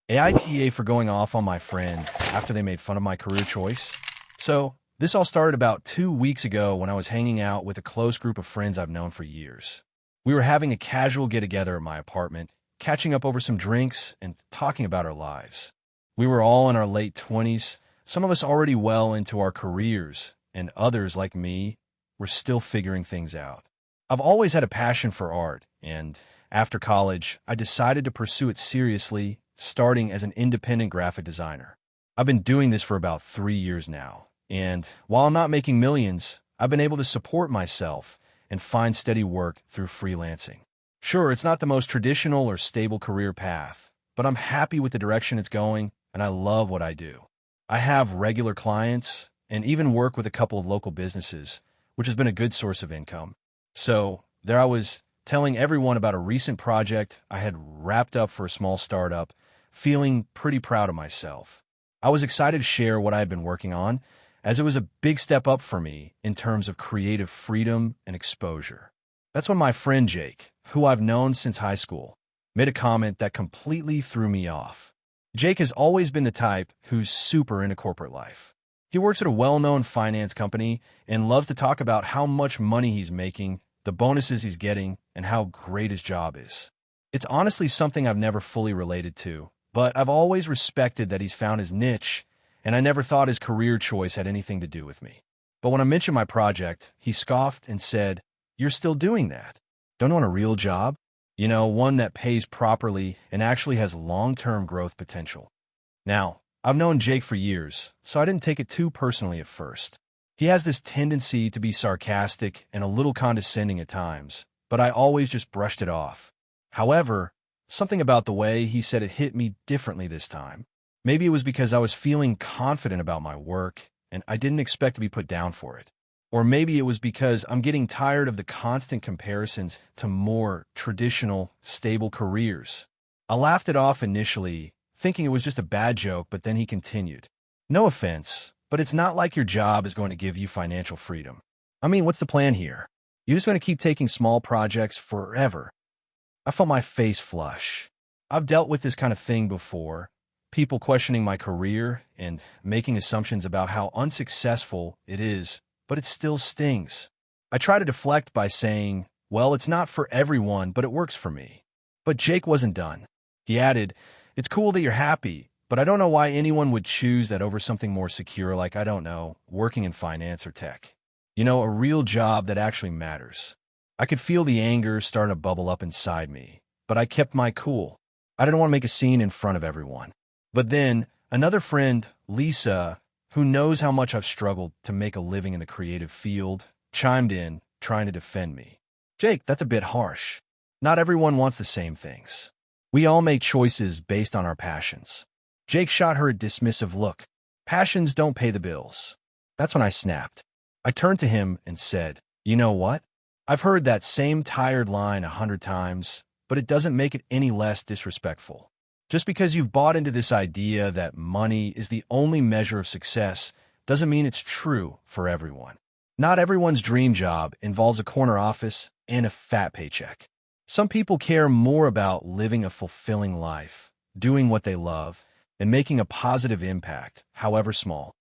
AITA for going off on my friend after they made fun of my career choice. So, this all started about 2 weeks ago when I was hanging out with a close group of friends I've known for years. We were having a casual get-together at my apartment, catching up over some drinks and talking about our lives. We were all in our late 20s, some of us already well into our careers, and others, like me, were still figuring things out. I've always had a passion for art, and after college, I decided to pursue it seriously, starting as an independent graphic designer. I've been doing this for about 3 years now, and while I'm not making millions, I've been able to support myself and find steady work through freelancing. Sure, it's not the most traditional or stable career path, but I'm happy with the direction it's going, and I love what I do. I have regular clients and even work with a couple of local businesses, which has been a good source of income. So there I was telling everyone about a recent project I had wrapped up for a small startup, feeling pretty proud of myself. I was excited to share what I had been working on, as it was a big step up for me in terms of creative freedom and exposure. That's when my friend Jake, who I've known since high school, made a comment that completely threw me off. Jake has always been the type who's super into corporate life. He works at a well-known finance company and loves to talk about how much money he's making, the bonuses he's getting, and how great his job is. It's honestly something I've never fully related to, but I've always respected that he's found his niche, and I never thought his career choice had anything to do with me. But when I mentioned my project, he scoffed and said, "You're still doing that? Don't you want a real job? You know, one that pays properly and actually has long-term growth potential." Now, I've known Jake for years, so I didn't take it too personally at first. He has this tendency to be sarcastic and a little condescending at times, but I always just brushed it off. However, something about the way he said it hit me differently this time. Maybe it was because I was feeling confident about my work, and I didn't expect to be put down for it. Or maybe it was because I'm getting tired of the constant comparisons to more traditional, stable careers. I laughed it off initially, thinking it was just a bad joke, but then he continued. "No offense, but it's not like your job is going to give you financial freedom. I mean, what's the plan here? You're just going to keep taking small projects forever." I felt my face flush. I've dealt with this kind of thing before, people questioning my career and making assumptions about how unsuccessful it is, but it still stings. I try to deflect by saying, well, it's not for everyone, but it works for me. But Jake wasn't done. He added, "It's cool that you're happy, but I don't know why anyone would choose that over something more secure like, I don't know, working in finance or tech. You know, a real job that actually matters." I could feel the anger starting to bubble up inside me, but I kept my cool. I didn't want to make a scene in front of everyone. But then, another friend, Lisa, who knows how much I've struggled to make a living in the creative field, chimed in, trying to defend me. "Jake, that's a bit harsh. Not everyone wants the same things. We all make choices based on our passions." Jake shot her a dismissive look. "Passions don't pay the bills." That's when I snapped. I turned to him and said, "You know what? I've heard that same tired line 100 times, but it doesn't make it any less disrespectful. Just because you've bought into this idea that money is the only measure of success doesn't mean it's true for everyone. Not everyone's dream job involves a corner office and a fat paycheck. Some people care more about living a fulfilling life, doing what they love, and making a positive impact, however small."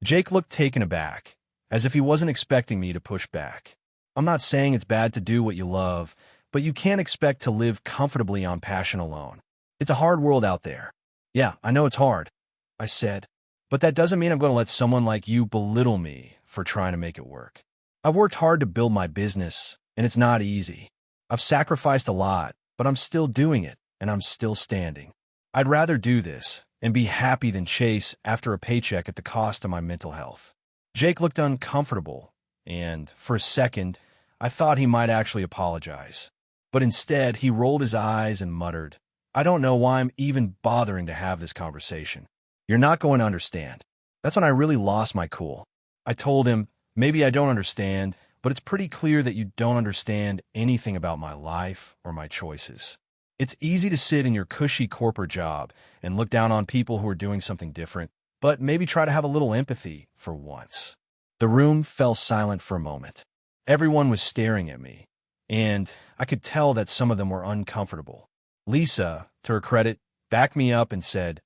Jake looked taken aback, as if he wasn't expecting me to push back. I'm not saying it's bad to do what you love, but you can't expect to live comfortably on passion alone. It's a hard world out there. "Yeah, I know it's hard," I said, "but that doesn't mean I'm going to let someone like you belittle me for trying to make it work. I've worked hard to build my business, and it's not easy. I've sacrificed a lot, but I'm still doing it, and I'm still standing. I'd rather do this and be happy than chase after a paycheck at the cost of my mental health." Jake looked uncomfortable, and for a second, I thought he might actually apologize. But instead, he rolled his eyes and muttered, "I don't know why I'm even bothering to have this conversation. You're not going to understand." That's when I really lost my cool. I told him, "Maybe I don't understand, but it's pretty clear that you don't understand anything about my life or my choices. It's easy to sit in your cushy corporate job and look down on people who are doing something different, but maybe try to have a little empathy for once." The room fell silent for a moment. Everyone was staring at me, and I could tell that some of them were uncomfortable. Lisa, to her credit, backed me up and said,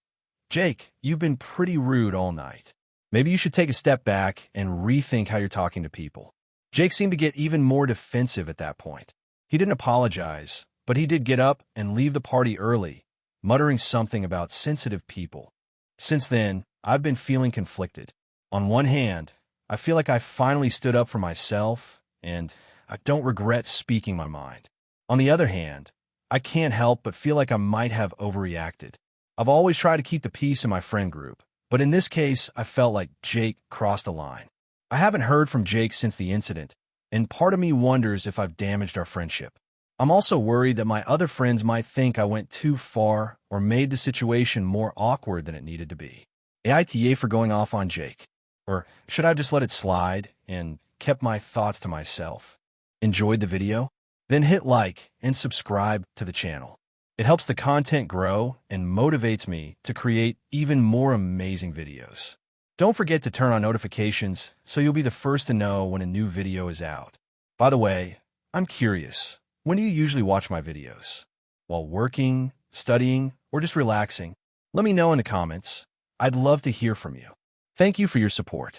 "Jake, you've been pretty rude all night. Maybe you should take a step back and rethink how you're talking to people." Jake seemed to get even more defensive at that point. He didn't apologize, but he did get up and leave the party early, muttering something about sensitive people. Since then, I've been feeling conflicted. On one hand, I feel like I finally stood up for myself, and I don't regret speaking my mind. On the other hand, I can't help but feel like I might have overreacted. I've always tried to keep the peace in my friend group, but in this case, I felt like Jake crossed a line. I haven't heard from Jake since the incident, and part of me wonders if I've damaged our friendship. I'm also worried that my other friends might think I went too far or made the situation more awkward than it needed to be. AITA for going off on Jake. Or should I have just let it slide and kept my thoughts to myself? Enjoyed the video? Then hit like and subscribe to the channel. It helps the content grow and motivates me to create even more amazing videos. Don't forget to turn on notifications so you'll be the first to know when a new video is out. By the way, I'm curious, when do you usually watch my videos? While working, studying, or just relaxing? Let me know in the comments. I'd love to hear from you. Thank you for your support.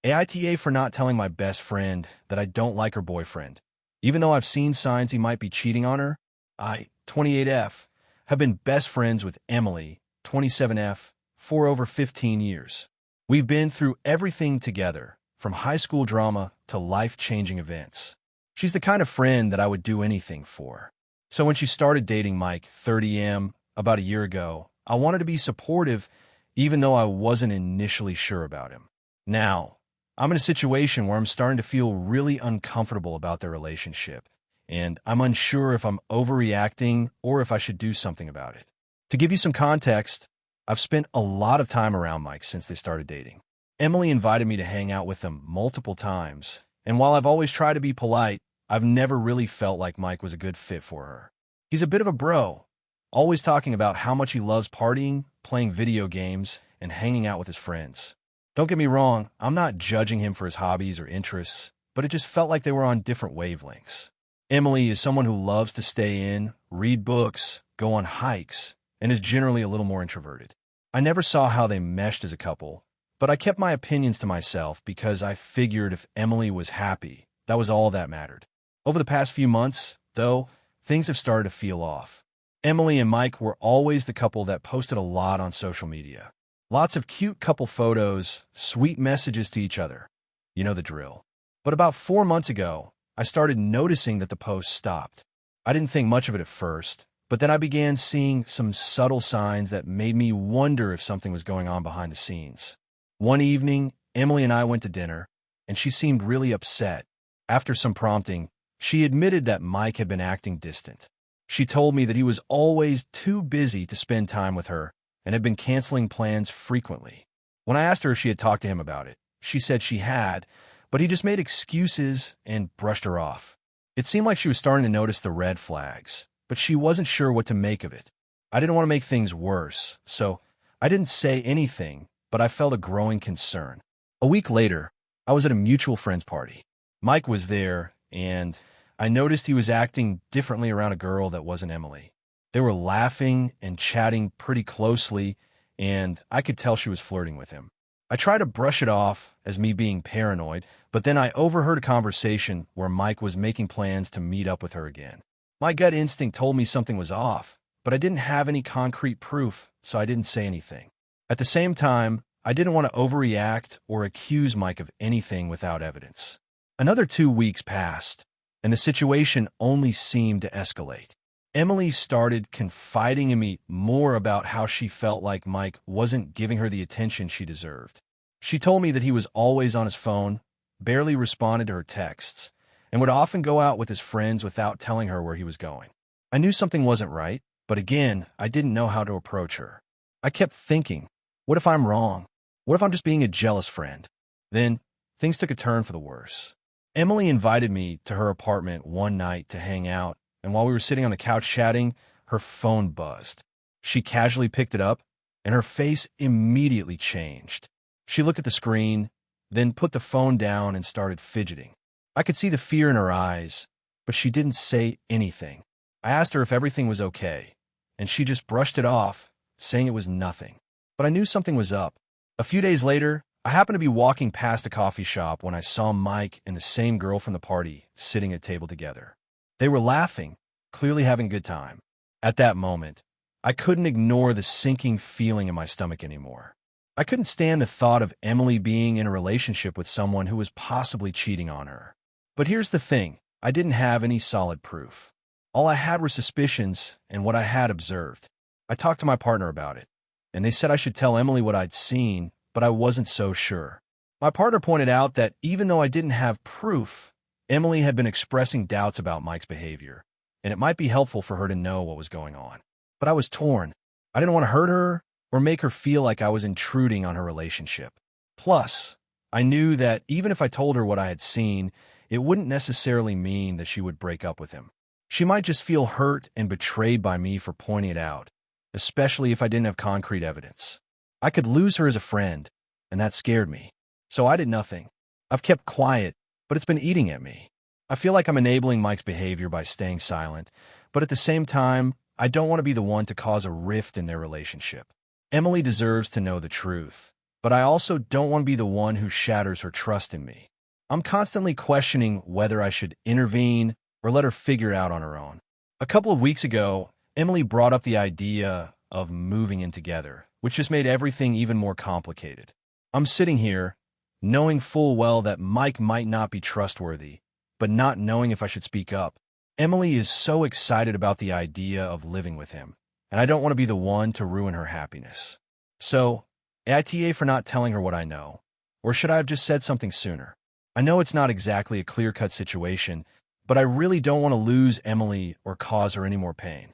AITA for not telling my best friend that I don't like her boyfriend. Even though I've seen signs he might be cheating on her, I, 28F, have been best friends with Emily, 27F, for over 15 years. We've been through everything together, from high school drama to life-changing events. She's the kind of friend that I would do anything for. So when she started dating Mike, 30M, about a year ago, I wanted to be supportive even though I wasn't initially sure about him. Now, I'm in a situation where I'm starting to feel really uncomfortable about their relationship, and I'm unsure if I'm overreacting or if I should do something about it. To give you some context, I've spent a lot of time around Mike since they started dating. Emily invited me to hang out with them multiple times, and while I've always tried to be polite, I've never really felt like Mike was a good fit for her. He's a bit of a bro, always talking about how much he loves partying, playing video games, and hanging out with his friends. Don't get me wrong, I'm not judging him for his hobbies or interests, but it just felt like they were on different wavelengths. Emily is someone who loves to stay in, read books, go on hikes, and is generally a little more introverted. I never saw how they meshed as a couple, but I kept my opinions to myself because I figured if Emily was happy, that was all that mattered. Over the past few months, though, things have started to feel off. Emily and Mike were always the couple that posted a lot on social media. Lots of cute couple photos, sweet messages to each other. You know the drill. But about 4 months ago, I started noticing that the posts stopped. I didn't think much of it at first, but then I began seeing some subtle signs that made me wonder if something was going on behind the scenes. One evening, Emily and I went to dinner, and she seemed really upset. After some prompting, she admitted that Mike had been acting distant. She told me that he was always too busy to spend time with her and had been canceling plans frequently. When I asked her if she had talked to him about it, she said she had, but he just made excuses and brushed her off. It seemed like she was starting to notice the red flags, but she wasn't sure what to make of it. I didn't want to make things worse, so I didn't say anything, but I felt a growing concern. A week later, I was at a mutual friend's party. Mike was there, and I noticed he was acting differently around a girl that wasn't Emily. They were laughing and chatting pretty closely, and I could tell she was flirting with him. I tried to brush it off as me being paranoid, but then I overheard a conversation where Mike was making plans to meet up with her again. My gut instinct told me something was off, but I didn't have any concrete proof, so I didn't say anything. At the same time, I didn't want to overreact or accuse Mike of anything without evidence. Another 2 weeks passed, and the situation only seemed to escalate. Emily started confiding in me more about how she felt like Mike wasn't giving her the attention she deserved. She told me that he was always on his phone, barely responded to her texts, and would often go out with his friends without telling her where he was going. I knew something wasn't right, but again, I didn't know how to approach her. I kept thinking, what if I'm wrong? What if I'm just being a jealous friend? Then, things took a turn for the worse. Emily invited me to her apartment one night to hang out, and while we were sitting on the couch chatting, her phone buzzed. She casually picked it up, and her face immediately changed. She looked at the screen, then put the phone down and started fidgeting. I could see the fear in her eyes, but she didn't say anything. I asked her if everything was okay, and she just brushed it off, saying it was nothing. But I knew something was up. A few days later, I happened to be walking past a coffee shop when I saw Mike and the same girl from the party sitting at a table together. They were laughing, clearly having a good time. At that moment, I couldn't ignore the sinking feeling in my stomach anymore. I couldn't stand the thought of Emily being in a relationship with someone who was possibly cheating on her. But here's the thing, I didn't have any solid proof. All I had were suspicions and what I had observed. I talked to my partner about it, and they said I should tell Emily what I'd seen, but I wasn't so sure. My partner pointed out that even though I didn't have proof, Emily had been expressing doubts about Mike's behavior, and it might be helpful for her to know what was going on. But I was torn. I didn't want to hurt her or make her feel like I was intruding on her relationship. Plus, I knew that even if I told her what I had seen, it wouldn't necessarily mean that she would break up with him. She might just feel hurt and betrayed by me for pointing it out, especially if I didn't have concrete evidence. I could lose her as a friend, and that scared me. So I did nothing. I've kept quiet, but it's been eating at me. I feel like I'm enabling Mike's behavior by staying silent, but at the same time, I don't want to be the one to cause a rift in their relationship. Emily deserves to know the truth, but I also don't want to be the one who shatters her trust in me. I'm constantly questioning whether I should intervene or let her figure it out on her own. A couple of weeks ago, Emily brought up the idea of moving in together, which just made everything even more complicated. I'm sitting here, knowing full well that Mike might not be trustworthy, but not knowing if I should speak up. Emily is so excited about the idea of living with him, and I don't want to be the one to ruin her happiness. So, AITA for not telling her what I know, or should I have just said something sooner? I know it's not exactly a clear-cut situation, but I really don't want to lose Emily or cause her any more pain.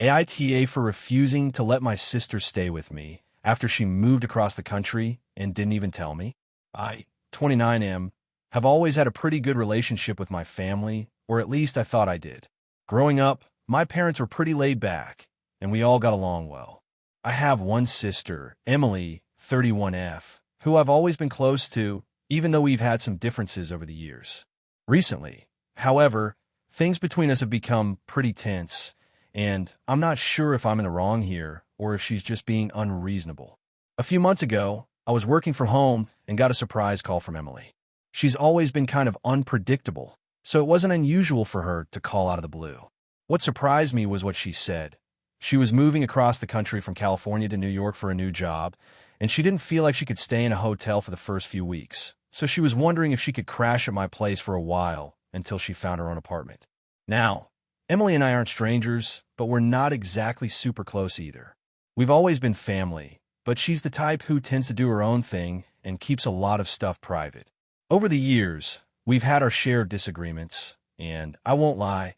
AITA for refusing to let my sister stay with me after she moved across the country and didn't even tell me. I, 29M, have always had a pretty good relationship with my family, or at least I thought I did. Growing up, my parents were pretty laid back, and we all got along well. I have one sister, Emily, 31F, who I've always been close to, even though we've had some differences over the years. Recently, however, things between us have become pretty tense, and I'm not sure if I'm in the wrong here or if she's just being unreasonable. A few months ago, I was working from home and got a surprise call from Emily. She's always been kind of unpredictable, so it wasn't unusual for her to call out of the blue. What surprised me was what she said. She was moving across the country from California to New York for a new job, and she didn't feel like she could stay in a hotel for the first few weeks, so she was wondering if she could crash at my place for a while until she found her own apartment. Now, Emily and I aren't strangers, but we're not exactly super close either. We've always been family, but she's the type who tends to do her own thing and keeps a lot of stuff private. Over the years, we've had our share of disagreements, and I won't lie,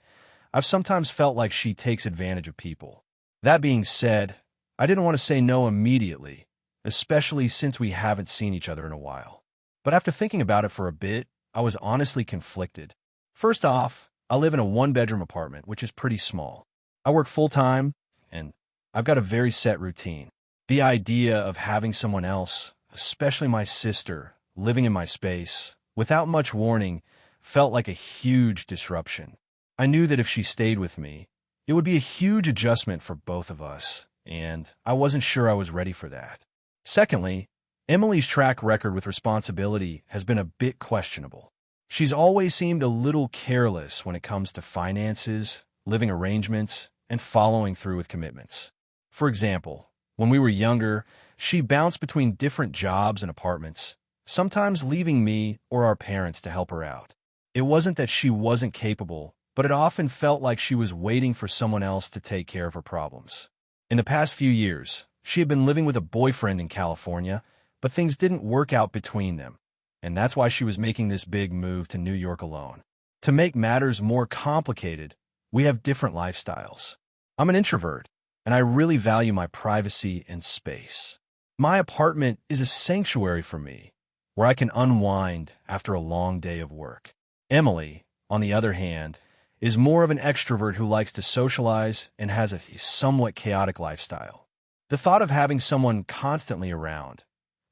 I've sometimes felt like she takes advantage of people. That being said, I didn't want to say no immediately, especially since we haven't seen each other in a while. But after thinking about it for a bit, I was honestly conflicted. First off, I live in a one-bedroom apartment, which is pretty small. I work full-time, and I've got a very set routine. The idea of having someone else, especially my sister, living in my space, without much warning, felt like a huge disruption. I knew that if she stayed with me, it would be a huge adjustment for both of us, and I wasn't sure I was ready for that. Secondly, Emily's track record with responsibility has been a bit questionable. She's always seemed a little careless when it comes to finances, living arrangements, and following through with commitments. For example, when we were younger, she bounced between different jobs and apartments, sometimes leaving me or our parents to help her out. It wasn't that she wasn't capable, but it often felt like she was waiting for someone else to take care of her problems. In the past few years, she had been living with a boyfriend in California, but things didn't work out between them, and that's why she was making this big move to New York alone. To make matters more complicated, we have different lifestyles. I'm an introvert, and I really value my privacy and space. My apartment is a sanctuary for me, where I can unwind after a long day of work. Emily, on the other hand, is more of an extrovert who likes to socialize and has a somewhat chaotic lifestyle. The thought of having someone constantly around,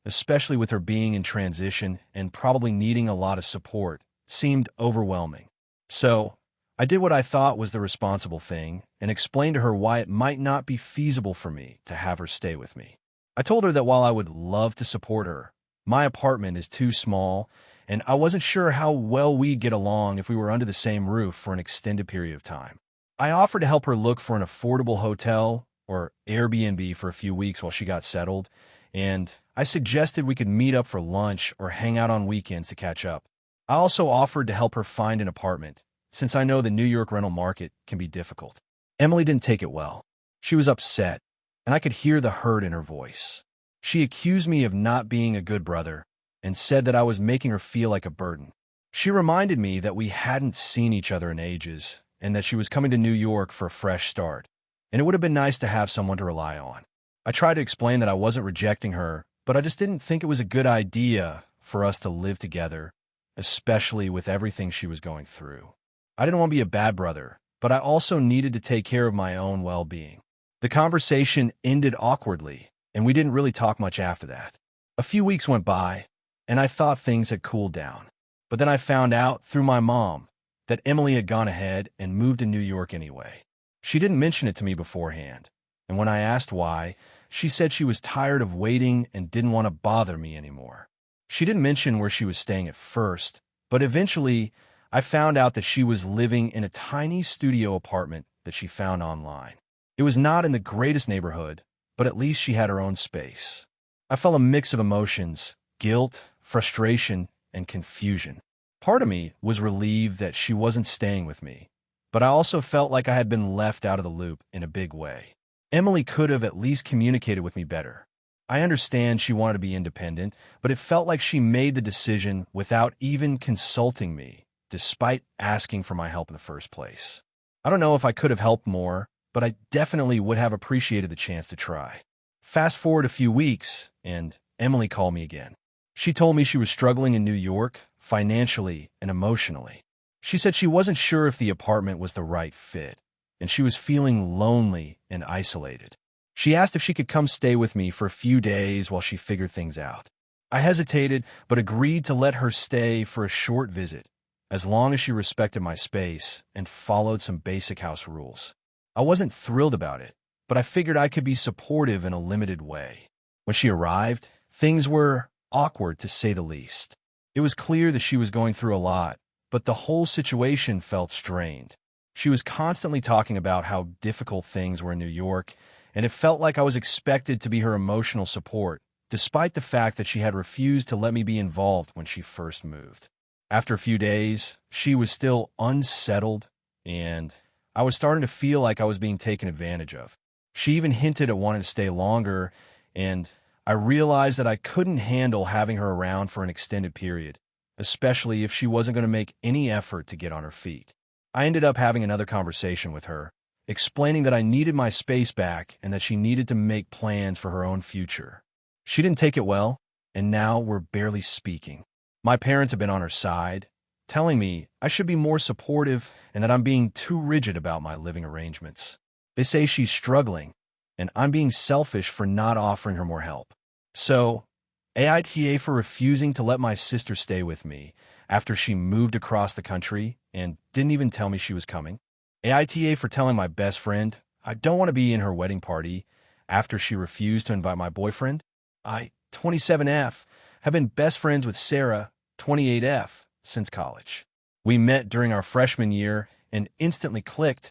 especially with her being in transition and probably needing a lot of support, seemed overwhelming. So, I did what I thought was the responsible thing and explained to her why it might not be feasible for me to have her stay with me. I told her that while I would love to support her, my apartment is too small, and I wasn't sure how well we'd get along if we were under the same roof for an extended period of time. I offered to help her look for an affordable hotel or Airbnb for a few weeks while she got settled, and I suggested we could meet up for lunch or hang out on weekends to catch up. I also offered to help her find an apartment, since I know the New York rental market can be difficult. Emily didn't take it well. She was upset, and I could hear the hurt in her voice. She accused me of not being a good brother and said that I was making her feel like a burden. She reminded me that we hadn't seen each other in ages and that she was coming to New York for a fresh start, and it would have been nice to have someone to rely on. I tried to explain that I wasn't rejecting her, but I just didn't think it was a good idea for us to live together, especially with everything she was going through. I didn't want to be a bad brother, but I also needed to take care of my own well-being. The conversation ended awkwardly, and we didn't really talk much after that. A few weeks went by, and I thought things had cooled down. But then I found out through my mom that Emily had gone ahead and moved to New York anyway. She didn't mention it to me beforehand, and when I asked why, she said she was tired of waiting and didn't want to bother me anymore. She didn't mention where she was staying at first, but eventually I found out that she was living in a tiny studio apartment that she found online. It was not in the greatest neighborhood, but at least she had her own space. I felt a mix of emotions: guilt, frustration, and confusion. Part of me was relieved that she wasn't staying with me, but I also felt like I had been left out of the loop in a big way. Emily could have at least communicated with me better. I understand she wanted to be independent, but it felt like she made the decision without even consulting me, despite asking for my help in the first place. I don't know if I could have helped more, but I definitely would have appreciated the chance to try. Fast forward a few weeks, and Emily called me again. She told me she was struggling in New York, financially and emotionally. She said she wasn't sure if the apartment was the right fit, and she was feeling lonely and isolated. She asked if she could come stay with me for a few days while she figured things out. I hesitated, but agreed to let her stay for a short visit, as long as she respected my space and followed some basic house rules. I wasn't thrilled about it, but I figured I could be supportive in a limited way. When she arrived, things were awkward to say the least. It was clear that she was going through a lot, but the whole situation felt strained. She was constantly talking about how difficult things were in New York, and it felt like I was expected to be her emotional support, despite the fact that she had refused to let me be involved when she first moved. After a few days, she was still unsettled, and I was starting to feel like I was being taken advantage of. She even hinted at wanting to stay longer, and I realized that I couldn't handle having her around for an extended period, especially if she wasn't going to make any effort to get on her feet. I ended up having another conversation with her, explaining that I needed my space back and that she needed to make plans for her own future. She didn't take it well, and now we're barely speaking. My parents have been on her side, telling me I should be more supportive and that I'm being too rigid about my living arrangements. They say she's struggling, and I'm being selfish for not offering her more help. So, AITA for refusing to let my sister stay with me after she moved across the country and didn't even tell me she was coming. AITA for telling my best friend I don't want to be in her wedding party after she refused to invite my boyfriend. I, 27F, have been best friends with Sarah, 28F, since college. We met during our freshman year and instantly clicked,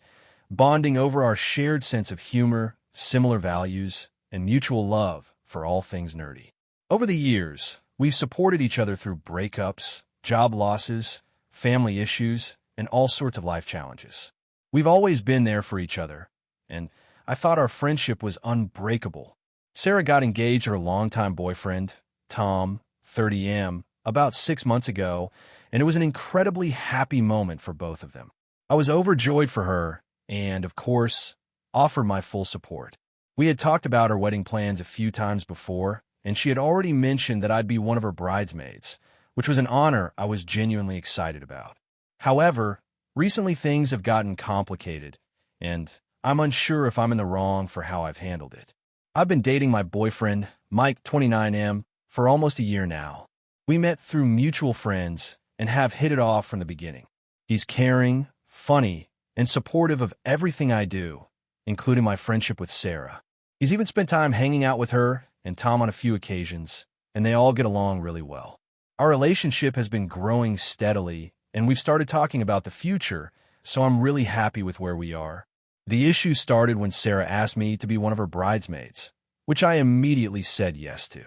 bonding over our shared sense of humor, similar values, and mutual love for all things nerdy. Over the years, we've supported each other through breakups, job losses, family issues, and all sorts of life challenges. We've always been there for each other, and I thought our friendship was unbreakable. Sarah got engaged to her longtime boyfriend, Tom, 30M, about 6 months ago, and it was an incredibly happy moment for both of them. I was overjoyed for her and, of course, offered my full support. We had talked about our wedding plans a few times before, and she had already mentioned that I'd be one of her bridesmaids, which was an honor I was genuinely excited about. However, recently things have gotten complicated, and I'm unsure if I'm in the wrong for how I've handled it. I've been dating my boyfriend, Mike, 29M, for almost a year now. We met through mutual friends and have hit it off from the beginning. He's caring, funny, and supportive of everything I do, including my friendship with Sarah. He's even spent time hanging out with her and Tom on a few occasions, and they all get along really well. Our relationship has been growing steadily, and we've started talking about the future, so I'm really happy with where we are. The issue started when Sarah asked me to be one of her bridesmaids, which I immediately said yes to.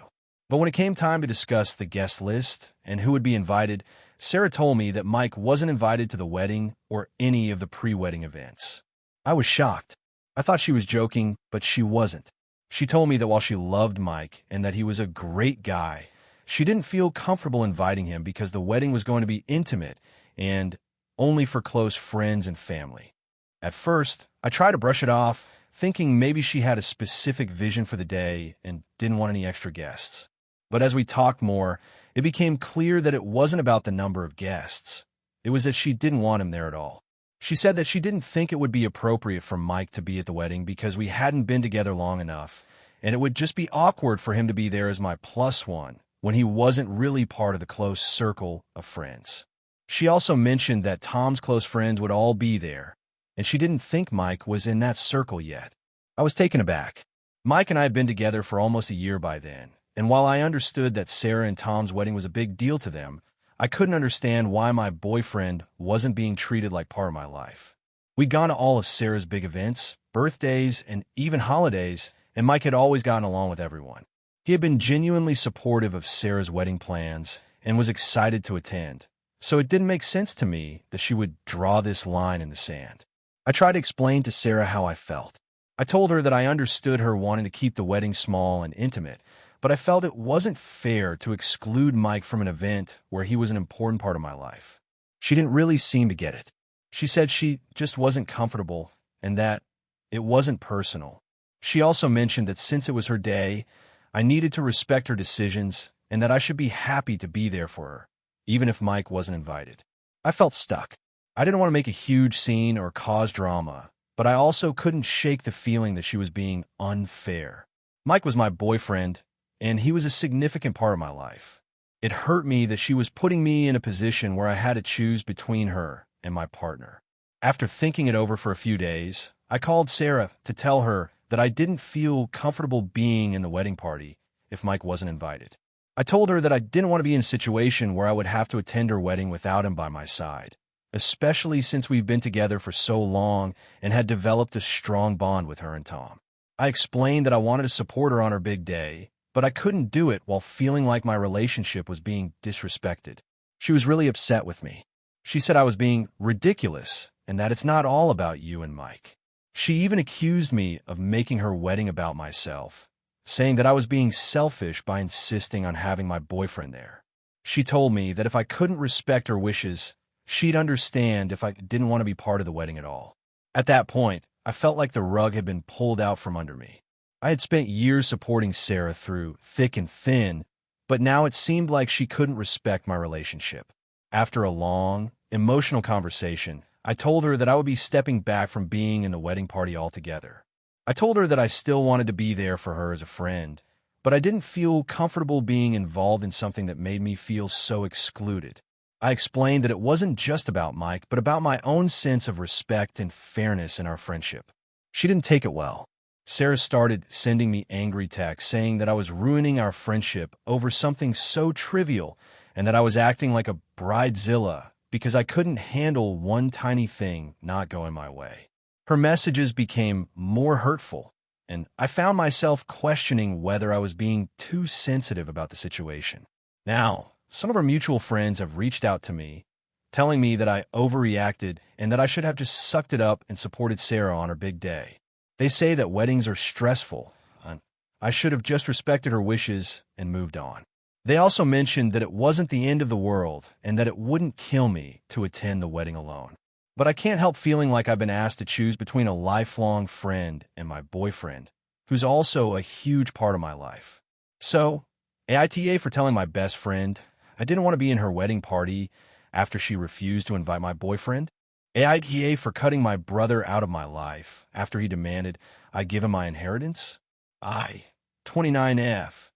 But when it came time to discuss the guest list and who would be invited, Sarah told me that Mike wasn't invited to the wedding or any of the pre-wedding events. I was shocked. I thought she was joking, but she wasn't. She told me that while she loved Mike and that he was a great guy, she didn't feel comfortable inviting him because the wedding was going to be intimate and only for close friends and family. At first, I tried to brush it off, thinking maybe she had a specific vision for the day and didn't want any extra guests. But as we talked more, it became clear that it wasn't about the number of guests. It was that she didn't want him there at all. She said that she didn't think it would be appropriate for Mike to be at the wedding because we hadn't been together long enough, and it would just be awkward for him to be there as my plus one when he wasn't really part of the close circle of friends. She also mentioned that Tom's close friends would all be there, and she didn't think Mike was in that circle yet. I was taken aback. Mike and I had been together for almost a year by then, and while I understood that Sarah and Tom's wedding was a big deal to them, I couldn't understand why my boyfriend wasn't being treated like part of my life. We'd gone to all of Sarah's big events, birthdays, and even holidays, and Mike had always gotten along with everyone. He had been genuinely supportive of Sarah's wedding plans and was excited to attend, so it didn't make sense to me that she would draw this line in the sand. I tried to explain to Sarah how I felt. I told her that I understood her wanting to keep the wedding small and intimate, but I felt it wasn't fair to exclude Mike from an event where he was an important part of my life. She didn't really seem to get it. She said she just wasn't comfortable and that it wasn't personal. She also mentioned that since it was her day, I needed to respect her decisions and that I should be happy to be there for her, even if Mike wasn't invited. I felt stuck. I didn't want to make a huge scene or cause drama, but I also couldn't shake the feeling that she was being unfair. Mike was my boyfriend, and he was a significant part of my life. It hurt me that she was putting me in a position where I had to choose between her and my partner. After thinking it over for a few days, I called Sarah to tell her that I didn't feel comfortable being in the wedding party if Mike wasn't invited. I told her that I didn't want to be in a situation where I would have to attend her wedding without him by my side, especially since we've been together for so long and had developed a strong bond with her and Tom. I explained that I wanted to support her on her big day, but I couldn't do it while feeling like my relationship was being disrespected. She was really upset with me. She said I was being ridiculous and that it's not all about you and Mike. She even accused me of making her wedding about myself, saying that I was being selfish by insisting on having my boyfriend there. She told me that if I couldn't respect her wishes, she'd understand if I didn't want to be part of the wedding at all. At that point, I felt like the rug had been pulled out from under me. I had spent years supporting Sarah through thick and thin, but now it seemed like she couldn't respect my relationship. After a long, emotional conversation, I told her that I would be stepping back from being in the wedding party altogether. I told her that I still wanted to be there for her as a friend, but I didn't feel comfortable being involved in something that made me feel so excluded. I explained that it wasn't just about Mike, but about my own sense of respect and fairness in our friendship. She didn't take it well. Sarah started sending me angry texts saying that I was ruining our friendship over something so trivial and that I was acting like a bridezilla because I couldn't handle one tiny thing not going my way. Her messages became more hurtful, and I found myself questioning whether I was being too sensitive about the situation. Now, some of our mutual friends have reached out to me, telling me that I overreacted and that I should have just sucked it up and supported Sarah on her big day. They say that weddings are stressful, and I should have just respected her wishes and moved on. They also mentioned that it wasn't the end of the world and that it wouldn't kill me to attend the wedding alone. But I can't help feeling like I've been asked to choose between a lifelong friend and my boyfriend, who's also a huge part of my life. So, AITA for telling my best friend I didn't want to be in her wedding party after she refused to invite my boyfriend. AITA for cutting my brother out of my life after he demanded I give him my inheritance. I, 29F,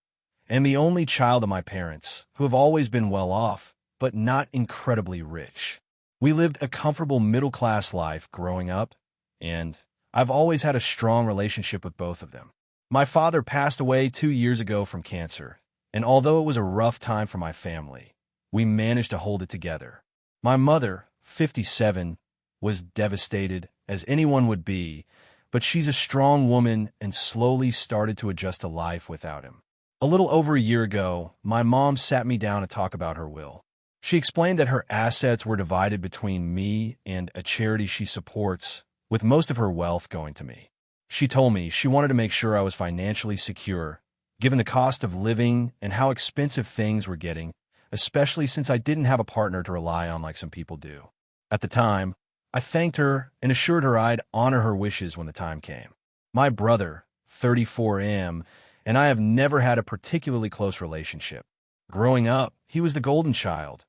am the only child of my parents, who have always been well off, but not incredibly rich. We lived a comfortable middle-class life growing up, and I've always had a strong relationship with both of them. My father passed away 2 years ago from cancer, and although it was a rough time for my family, we managed to hold it together. My mother, 57, was devastated, as anyone would be, but she's a strong woman and slowly started to adjust to life without him. A little over a year ago, my mom sat me down to talk about her will. She explained that her assets were divided between me and a charity she supports, with most of her wealth going to me. She told me she wanted to make sure I was financially secure, given the cost of living and how expensive things were getting, especially since I didn't have a partner to rely on like some people do. At the time, I thanked her and assured her I'd honor her wishes when the time came. My brother, 34M, and I have never had a particularly close relationship. Growing up, he was the golden child.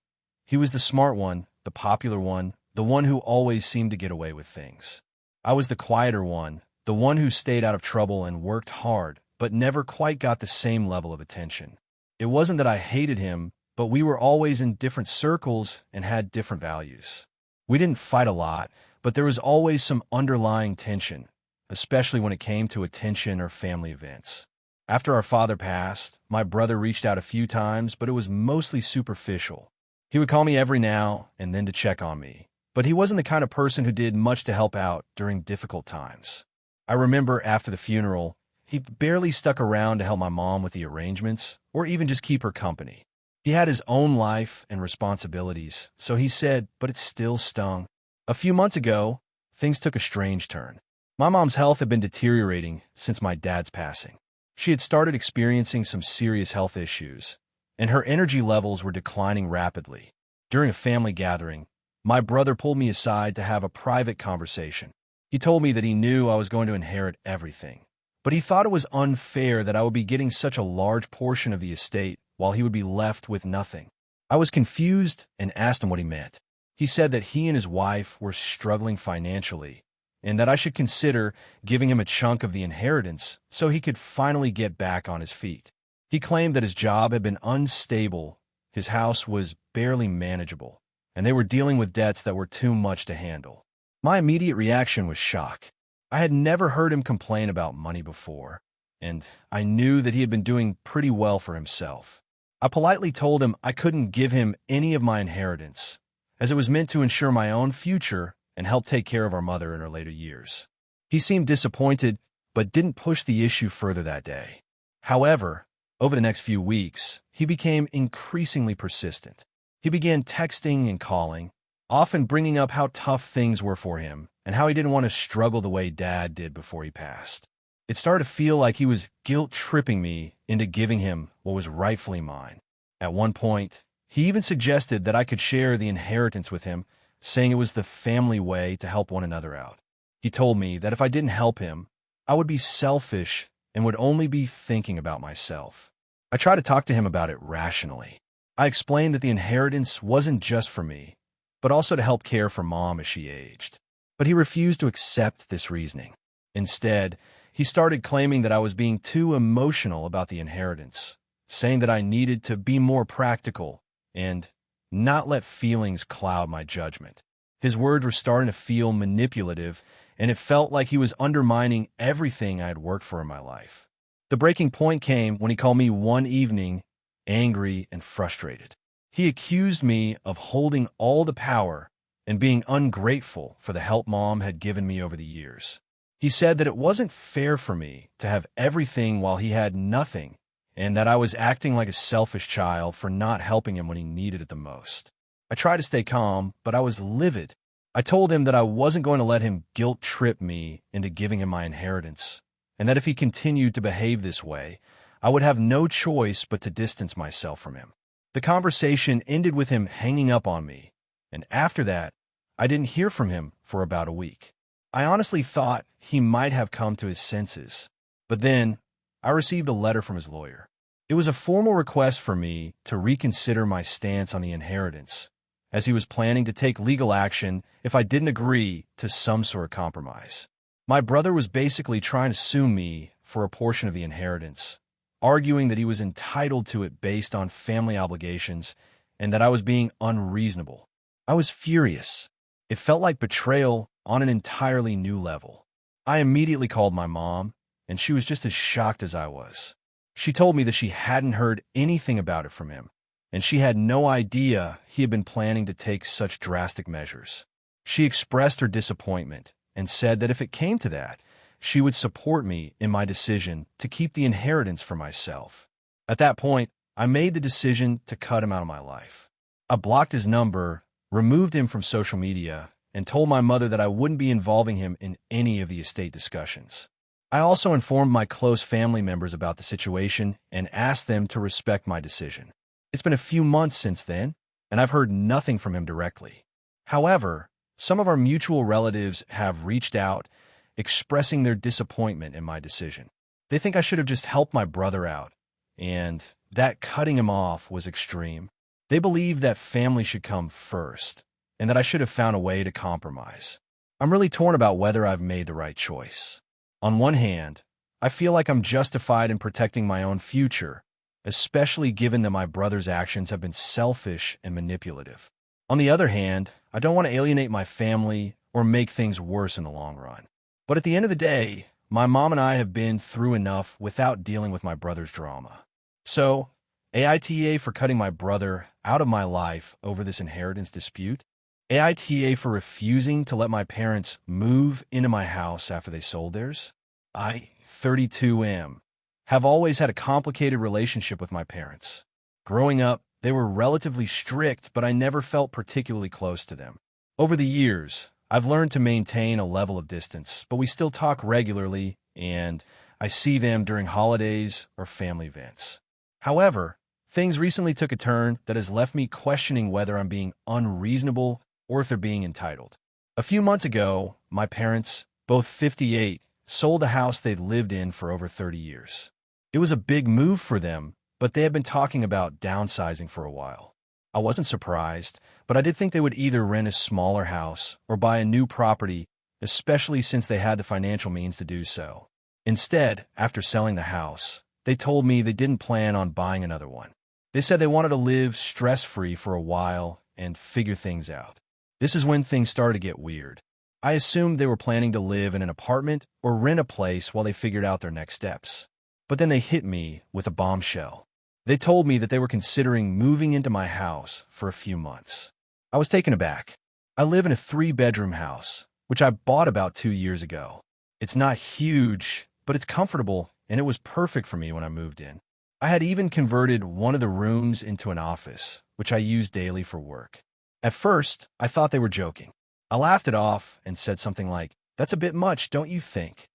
He was the smart one, the popular one, the one who always seemed to get away with things. I was the quieter one, the one who stayed out of trouble and worked hard, but never quite got the same level of attention. It wasn't that I hated him, but we were always in different circles and had different values. We didn't fight a lot, but there was always some underlying tension, especially when it came to attention or family events. After our father passed, my brother reached out a few times, but it was mostly superficial. He would call me every now and then to check on me, but he wasn't the kind of person who did much to help out during difficult times. I remember after the funeral, he barely stuck around to help my mom with the arrangements or even just keep her company. He had his own life and responsibilities, so he said, but it still stung. A few months ago, things took a strange turn. My mom's health had been deteriorating since my dad's passing. She had started experiencing some serious health issues, and her energy levels were declining rapidly. During a family gathering, my brother pulled me aside to have a private conversation. He told me that he knew I was going to inherit everything, but he thought it was unfair that I would be getting such a large portion of the estate while he would be left with nothing. I was confused and asked him what he meant. He said that he and his wife were struggling financially, and that I should consider giving him a chunk of the inheritance so he could finally get back on his feet. He claimed that his job had been unstable, his house was barely manageable, and they were dealing with debts that were too much to handle. My immediate reaction was shock. I had never heard him complain about money before, and I knew that he had been doing pretty well for himself. I politely told him I couldn't give him any of my inheritance, as it was meant to ensure my own future and help take care of our mother in her later years. He seemed disappointed, but didn't push the issue further that day. However, over the next few weeks, he became increasingly persistent. He began texting and calling, often bringing up how tough things were for him and how he didn't want to struggle the way Dad did before he passed. It started to feel like he was guilt-tripping me into giving him what was rightfully mine. At one point, he even suggested that I could share the inheritance with him, saying it was the family way to help one another out. He told me that if I didn't help him, I would be selfish and would only be thinking about myself. I tried to talk to him about it rationally. I explained that the inheritance wasn't just for me, but also to help care for Mom as she aged. But he refused to accept this reasoning. Instead, he started claiming that I was being too emotional about the inheritance, saying that I needed to be more practical and not let feelings cloud my judgment. His words were starting to feel manipulative, and it felt like he was undermining everything I had worked for in my life. The breaking point came when he called me one evening, angry and frustrated. He accused me of holding all the power and being ungrateful for the help Mom had given me over the years. He said that it wasn't fair for me to have everything while he had nothing, and that I was acting like a selfish child for not helping him when he needed it the most. I tried to stay calm, but I was livid. I told him that I wasn't going to let him guilt-trip me into giving him my inheritance, and that if he continued to behave this way, I would have no choice but to distance myself from him. The conversation ended with him hanging up on me, and after that, I didn't hear from him for about a week. I honestly thought he might have come to his senses, but then I received a letter from his lawyer. It was a formal request for me to reconsider my stance on the inheritance, as he was planning to take legal action if I didn't agree to some sort of compromise. My brother was basically trying to sue me for a portion of the inheritance, arguing that he was entitled to it based on family obligations and that I was being unreasonable. I was furious. It felt like betrayal on an entirely new level. I immediately called my mom, and she was just as shocked as I was. She told me that she hadn't heard anything about it from him, and she had no idea he had been planning to take such drastic measures. She expressed her disappointment and said that if it came to that, she would support me in my decision to keep the inheritance for myself. At that point, I made the decision to cut him out of my life. I blocked his number, removed him from social media, and told my mother that I wouldn't be involving him in any of the estate discussions. I also informed my close family members about the situation and asked them to respect my decision. It's been a few months since then, and I've heard nothing from him directly. However, some of our mutual relatives have reached out, expressing their disappointment in my decision. They think I should have just helped my brother out, and that cutting him off was extreme. They believe that family should come first, and that I should have found a way to compromise. I'm really torn about whether I've made the right choice. On one hand, I feel like I'm justified in protecting my own future, especially given that my brother's actions have been selfish and manipulative. On the other hand, I don't want to alienate my family or make things worse in the long run. But at the end of the day, my mom and I have been through enough without dealing with my brother's drama. So, AITA for cutting my brother out of my life over this inheritance dispute, AITA for refusing to let my parents move into my house after they sold theirs. I, 32M, have always had a complicated relationship with my parents. Growing up, they were relatively strict, but I never felt particularly close to them. Over the years, I've learned to maintain a level of distance, but we still talk regularly, and I see them during holidays or family events. However, things recently took a turn that has left me questioning whether I'm being unreasonable or if they're being entitled. A few months ago, my parents, both 58, sold a house they'd lived in for over 30 years. It was a big move for them, but they had been talking about downsizing for a while. I wasn't surprised, but I did think they would either rent a smaller house or buy a new property, especially since they had the financial means to do so. Instead, after selling the house, they told me they didn't plan on buying another one. They said they wanted to live stress-free for a while and figure things out. This is when things started to get weird. I assumed they were planning to live in an apartment or rent a place while they figured out their next steps. But then they hit me with a bombshell. They told me that they were considering moving into my house for a few months. I was taken aback. I live in a 3-bedroom house, which I bought about 2 years ago. It's not huge, but it's comfortable, and it was perfect for me when I moved in. I had even converted one of the rooms into an office, which I use daily for work. At first, I thought they were joking. I laughed it off and said something like, "That's a bit much, don't you think?"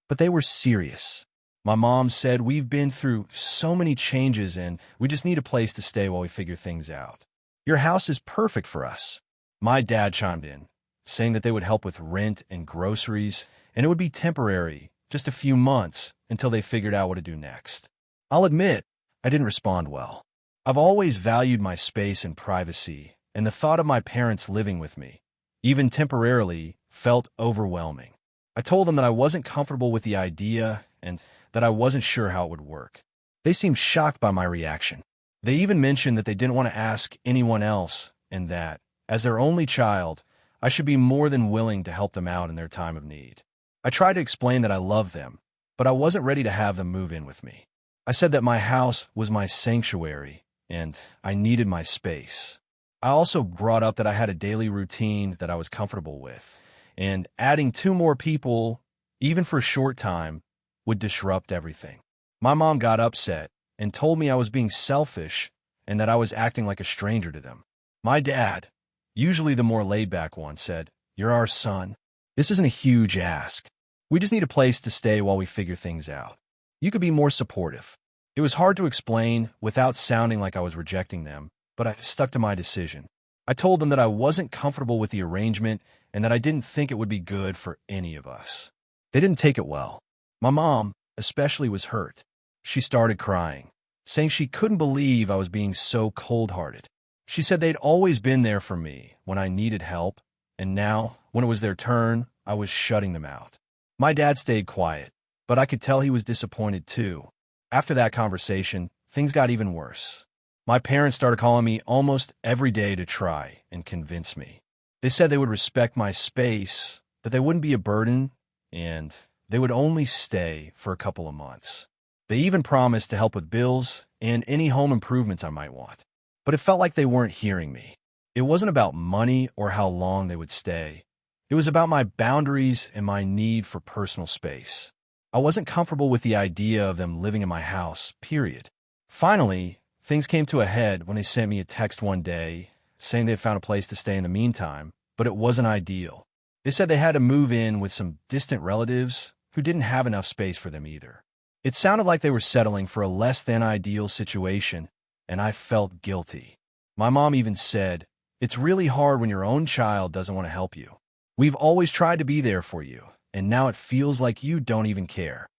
But they were serious. My mom said, "We've been through so many changes and we just need a place to stay while we figure things out. Your house is perfect for us." My dad chimed in, saying that they would help with rent and groceries, and it would be temporary, just a few months, until they figured out what to do next. I'll admit, I didn't respond well. I've always valued my space and privacy, and the thought of my parents living with me, even temporarily, felt overwhelming. I told them that I wasn't comfortable with the idea and that I wasn't sure how it would work. They seemed shocked by my reaction. They even mentioned that they didn't want to ask anyone else and that, as their only child, I should be more than willing to help them out in their time of need. I tried to explain that I loved them, but I wasn't ready to have them move in with me. I said that my house was my sanctuary and I needed my space. I also brought up that I had a daily routine that I was comfortable with, and adding 2 more people, even for a short time, would disrupt everything. My mom got upset and told me I was being selfish and that I was acting like a stranger to them. My dad, usually the more laid-back one, said, "You're our son. This isn't a huge ask. We just need a place to stay while we figure things out. You could be more supportive." It was hard to explain without sounding like I was rejecting them, but I stuck to my decision. I told them that I wasn't comfortable with the arrangement and that I didn't think it would be good for any of us. They didn't take it well. My mom, especially, was hurt. She started crying, saying she couldn't believe I was being so cold-hearted. She said they'd always been there for me when I needed help, and now, when it was their turn, I was shutting them out. My dad stayed quiet, but I could tell he was disappointed too. After that conversation, things got even worse. My parents started calling me almost every day to try and convince me. They said they would respect my space, that they wouldn't be a burden, and they would only stay for a couple of months. They even promised to help with bills and any home improvements I might want. But it felt like they weren't hearing me. It wasn't about money or how long they would stay. It was about my boundaries and my need for personal space. I wasn't comfortable with the idea of them living in my house, period. Finally, things came to a head when they sent me a text one day saying they had found a place to stay in the meantime, but it wasn't ideal. They said they had to move in with some distant relatives who didn't have enough space for them either. It sounded like they were settling for a less than ideal situation, and I felt guilty. My mom even said, "It's really hard when your own child doesn't want to help you. We've always tried to be there for you, and now it feels like you don't even care."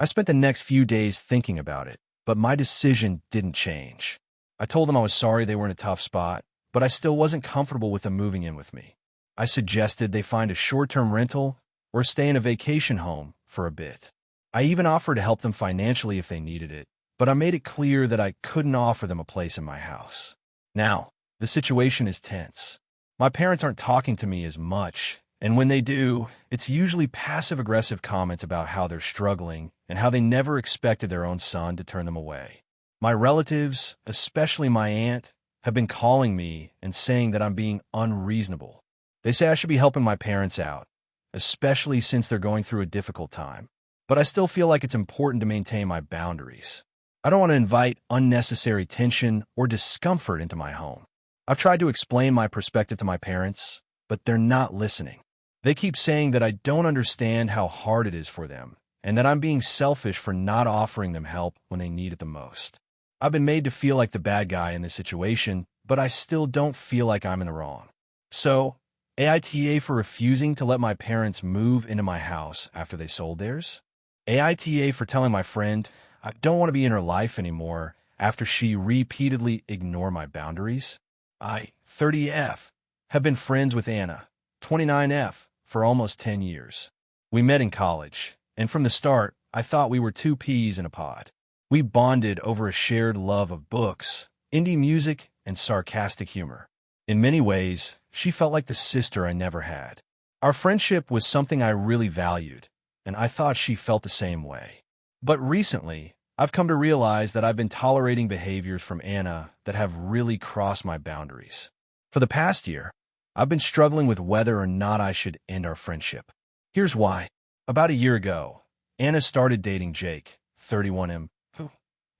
I spent the next few days thinking about it, but my decision didn't change. I told them I was sorry they were in a tough spot, but I still wasn't comfortable with them moving in with me. I suggested they find a short-term rental or stay in a vacation home for a bit. I even offered to help them financially if they needed it, but I made it clear that I couldn't offer them a place in my house. Now, the situation is tense. My parents aren't talking to me as much, and when they do, it's usually passive-aggressive comments about how they're struggling and how they never expected their own son to turn them away. My relatives, especially my aunt, have been calling me and saying that I'm being unreasonable. They say I should be helping my parents out, especially since they're going through a difficult time. But I still feel like it's important to maintain my boundaries. I don't want to invite unnecessary tension or discomfort into my home. I've tried to explain my perspective to my parents, but they're not listening. They keep saying that I don't understand how hard it is for them, and that I'm being selfish for not offering them help when they need it the most. I've been made to feel like the bad guy in this situation, but I still don't feel like I'm in the wrong. So, AITA for refusing to let my parents move into my house after they sold theirs. AITA for telling my friend I don't want to be in her life anymore after she repeatedly ignored my boundaries. I, 30F, have been friends with Anna, 29F, for almost 10 years. We met in college, and from the start, I thought we were two peas in a pod. We bonded over a shared love of books, indie music, and sarcastic humor. In many ways, she felt like the sister I never had. Our friendship was something I really valued, and I thought she felt the same way. But recently, I've come to realize that I've been tolerating behaviors from Anna that have really crossed my boundaries. For the past year, I've been struggling with whether or not I should end our friendship. Here's why. About a year ago, Anna started dating Jake, 31M, who,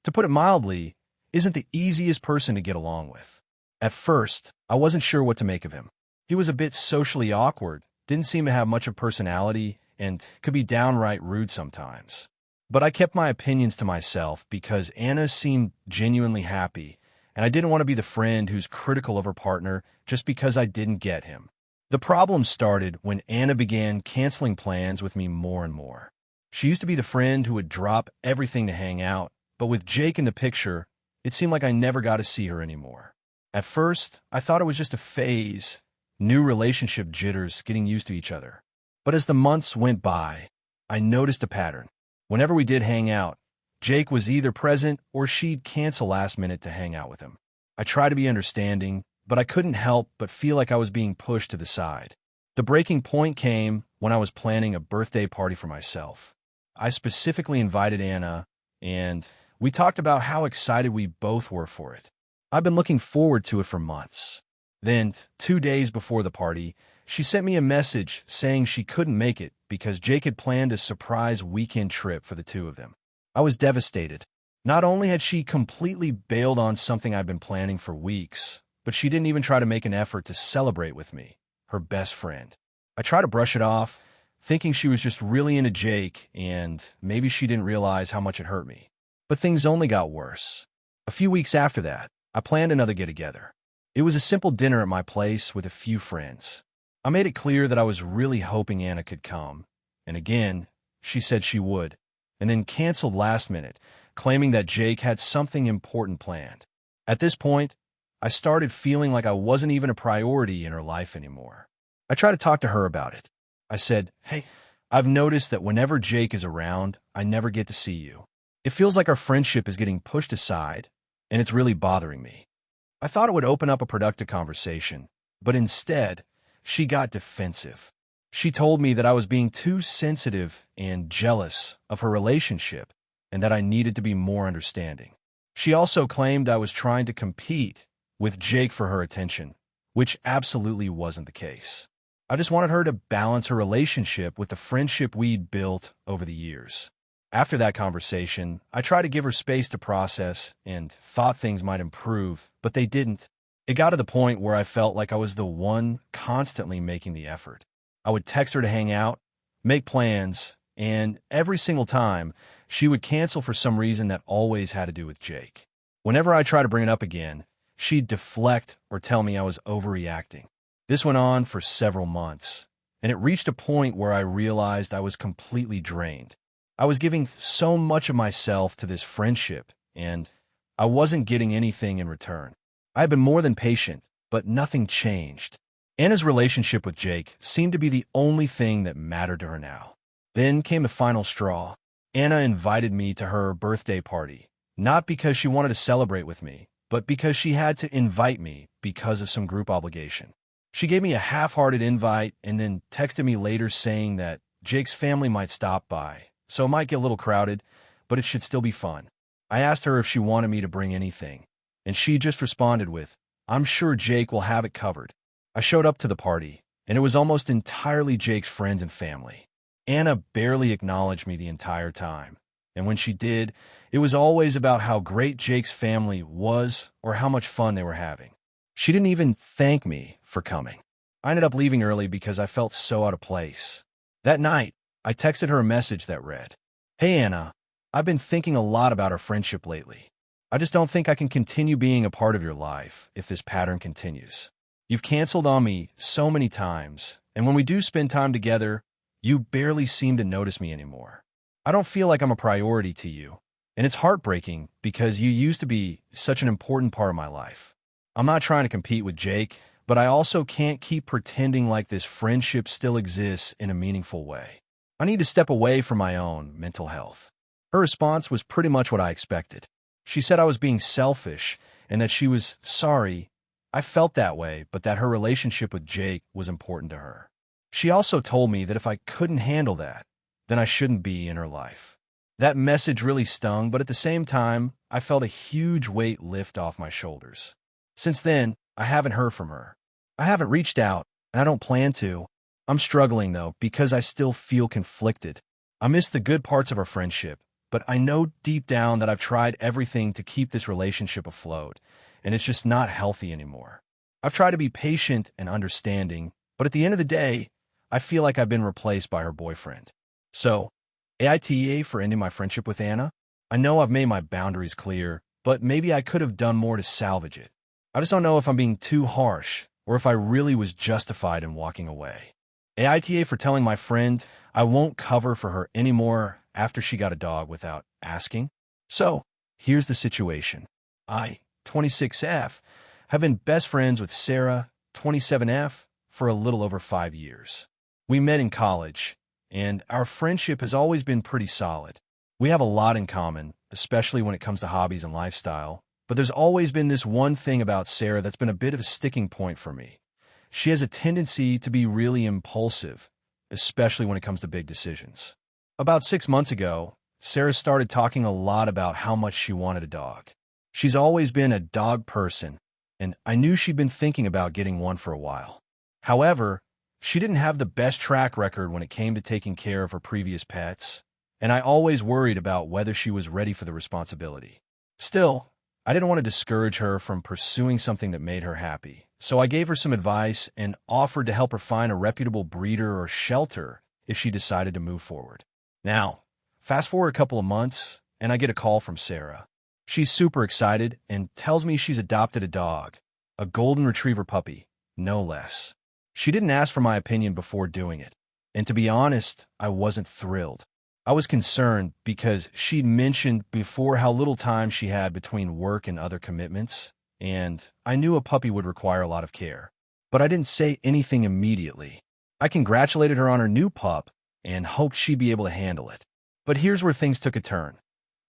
to put it mildly, isn't the easiest person to get along with. At first, I wasn't sure what to make of him. He was a bit socially awkward, didn't seem to have much of personality, and could be downright rude sometimes. But I kept my opinions to myself because Anna seemed genuinely happy, and I didn't want to be the friend who's critical of her partner just because I didn't get him. The problem started when Anna began canceling plans with me more and more. She used to be the friend who would drop everything to hang out, but with Jake in the picture, it seemed like I never got to see her anymore. At first, I thought it was just a phase, new relationship jitters getting used to each other. But as the months went by, I noticed a pattern. Whenever we did hang out, Jake was either present or she'd cancel last minute to hang out with him. I tried to be understanding, but I couldn't help but feel like I was being pushed to the side. The breaking point came when I was planning a birthday party for myself. I specifically invited Anna, and we talked about how excited we both were for it. I've been looking forward to it for months. Then, 2 days before the party, she sent me a message saying she couldn't make it because Jake had planned a surprise weekend trip for the two of them. I was devastated. Not only had she completely bailed on something I'd been planning for weeks, but she didn't even try to make an effort to celebrate with me, her best friend. I tried to brush it off, thinking she was just really into Jake and maybe she didn't realize how much it hurt me. But things only got worse. A few weeks after that, I planned another get-together. It was a simple dinner at my place with a few friends. I made it clear that I was really hoping Anna could come, and again, she said she would, and then canceled last minute, claiming that Jake had something important planned. At this point, I started feeling like I wasn't even a priority in her life anymore. I tried to talk to her about it. I said, "Hey, I've noticed that whenever Jake is around, I never get to see you. It feels like our friendship is getting pushed aside, and it's really bothering me." I thought it would open up a productive conversation, but instead, she got defensive. She told me that I was being too sensitive and jealous of her relationship and that I needed to be more understanding. She also claimed I was trying to compete with Jake for her attention, which absolutely wasn't the case. I just wanted her to balance her relationship with the friendship we'd built over the years. After that conversation, I tried to give her space to process and thought things might improve, but they didn't. It got to the point where I felt like I was the one constantly making the effort. I would text her to hang out, make plans, and every single time, she would cancel for some reason that always had to do with Jake. Whenever I tried to bring it up again, she'd deflect or tell me I was overreacting. This went on for several months, and it reached a point where I realized I was completely drained. I was giving so much of myself to this friendship, and I wasn't getting anything in return. I had been more than patient, but nothing changed. Anna's relationship with Jake seemed to be the only thing that mattered to her now. Then came the final straw. Anna invited me to her birthday party, not because she wanted to celebrate with me, but because she had to invite me because of some group obligation. She gave me a half-hearted invite and then texted me later saying that Jake's family might stop by, so it might get a little crowded, but it should still be fun. I asked her if she wanted me to bring anything, and she just responded with, "I'm sure Jake will have it covered." I showed up to the party, and it was almost entirely Jake's friends and family. Anna barely acknowledged me the entire time, and when she did, it was always about how great Jake's family was or how much fun they were having. She didn't even thank me for coming. I ended up leaving early because I felt so out of place. That night, I texted her a message that read, "Hey Anna, I've been thinking a lot about our friendship lately. I just don't think I can continue being a part of your life if this pattern continues. You've canceled on me so many times, and when we do spend time together, you barely seem to notice me anymore. I don't feel like I'm a priority to you, and it's heartbreaking because you used to be such an important part of my life. I'm not trying to compete with Jake, but I also can't keep pretending like this friendship still exists in a meaningful way. I need to step away from my own mental health." Her response was pretty much what I expected. She said I was being selfish and that she was sorry. I felt that way, but that her relationship with Jake was important to her. She also told me that if I couldn't handle that, then I shouldn't be in her life. That message really stung, but at the same time, I felt a huge weight lift off my shoulders. Since then, I haven't heard from her. I haven't reached out, and I don't plan to. I'm struggling, though, because I still feel conflicted. I miss the good parts of our friendship, but I know deep down that I've tried everything to keep this relationship afloat, and it's just not healthy anymore. I've tried to be patient and understanding, but at the end of the day, I feel like I've been replaced by her boyfriend. So, AITA for ending my friendship with Anna? I know I've made my boundaries clear, but maybe I could have done more to salvage it. I just don't know if I'm being too harsh or if I really was justified in walking away. AITA for telling my friend I won't cover for her anymore after she got a dog without asking. So, here's the situation. I, 26F, have been best friends with Sarah, 27F, for a little over 5 years. We met in college, and our friendship has always been pretty solid. We have a lot in common, especially when it comes to hobbies and lifestyle. But there's always been this one thing about Sarah that's been a bit of a sticking point for me. She has a tendency to be really impulsive, especially when it comes to big decisions. About 6 months ago, Sarah started talking a lot about how much she wanted a dog. She's always been a dog person, and I knew she'd been thinking about getting one for a while. However, she didn't have the best track record when it came to taking care of her previous pets, and I always worried about whether she was ready for the responsibility. Still, I didn't want to discourage her from pursuing something that made her happy, so I gave her some advice and offered to help her find a reputable breeder or shelter if she decided to move forward. Now, fast forward a couple of months, and I get a call from Sarah. She's super excited and tells me she's adopted a dog, a golden retriever puppy, no less. She didn't ask for my opinion before doing it, and to be honest, I wasn't thrilled. I was concerned because she'd mentioned before how little time she had between work and other commitments, and I knew a puppy would require a lot of care. But I didn't say anything immediately. I congratulated her on her new pup and hoped she'd be able to handle it. But here's where things took a turn.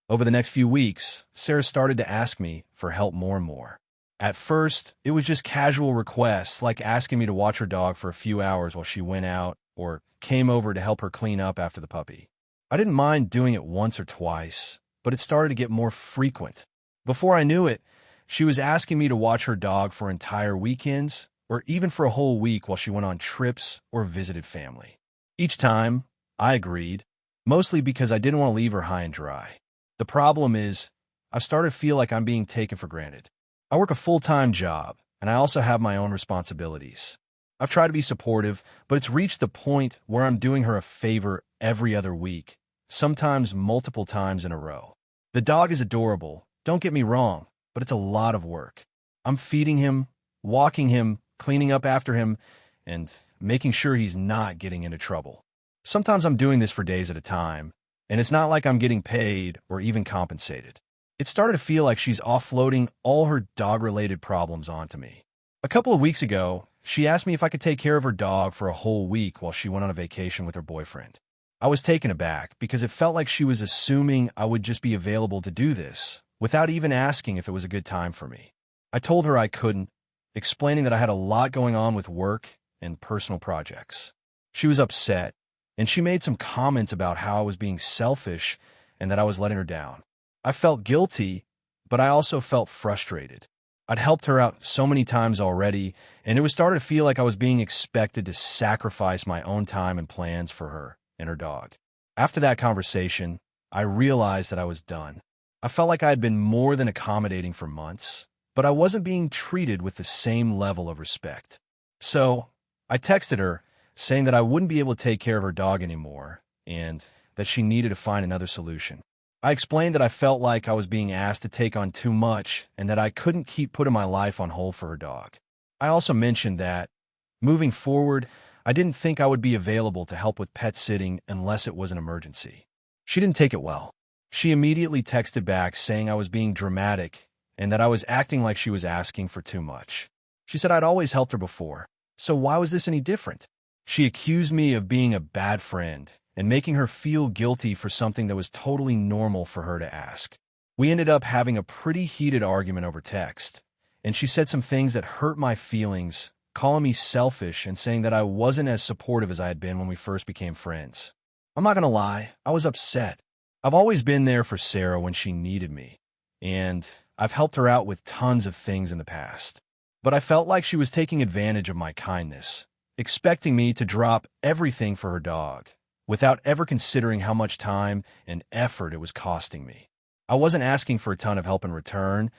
Over the next few weeks, Sarah started to ask me for help more and more. At first, it was just casual requests like asking me to watch her dog for a few hours while she went out or came over to help her clean up after the puppy. I didn't mind doing it once or twice, but it started to get more frequent. Before I knew it, she was asking me to watch her dog for entire weekends or even for a whole week while she went on trips or visited family. Each time, I agreed, mostly because I didn't want to leave her high and dry. The problem is, I've started to feel like I'm being taken for granted. I work a full-time job, and I also have my own responsibilities. I've tried to be supportive, but it's reached the point where I'm doing her a favor every other week, sometimes multiple times in a row. The dog is adorable, don't get me wrong, but it's a lot of work. I'm feeding him, walking him, cleaning up after him, and making sure he's not getting into trouble. Sometimes I'm doing this for days at a time, and it's not like I'm getting paid or even compensated. It started to feel like she's offloading all her dog-related problems onto me. A couple of weeks ago, she asked me if I could take care of her dog for a whole week while she went on a vacation with her boyfriend. I was taken aback because it felt like she was assuming I would just be available to do this, without even asking if it was a good time for me. I told her I couldn't, explaining that I had a lot going on with work and personal projects. She was upset, and she made some comments about how I was being selfish and that I was letting her down. I felt guilty, but I also felt frustrated. I'd helped her out so many times already, and it was starting to feel like I was being expected to sacrifice my own time and plans for her and her dog. After that conversation, I realized that I was done. I felt like I had been more than accommodating for months, but I wasn't being treated with the same level of respect. So I texted her, saying that I wouldn't be able to take care of her dog anymore, and that she needed to find another solution. I explained that I felt like I was being asked to take on too much and that I couldn't keep putting my life on hold for her dog. I also mentioned that, moving forward, I didn't think I would be available to help with pet sitting unless it was an emergency. She didn't take it well. She immediately texted back saying I was being dramatic and that I was acting like she was asking for too much. She said I'd always helped her before, so why was this any different? She accused me of being a bad friend and making her feel guilty for something that was totally normal for her to ask. We ended up having a pretty heated argument over text, and she said some things that hurt my feelings, calling me selfish and saying that I wasn't as supportive as I had been when we first became friends. I'm not gonna lie, I was upset. I've always been there for Sarah when she needed me, and I've helped her out with tons of things in the past. But I felt like she was taking advantage of my kindness, expecting me to drop everything for her dog, without ever considering how much time and effort it was costing me. I wasn't asking for a ton of help in return,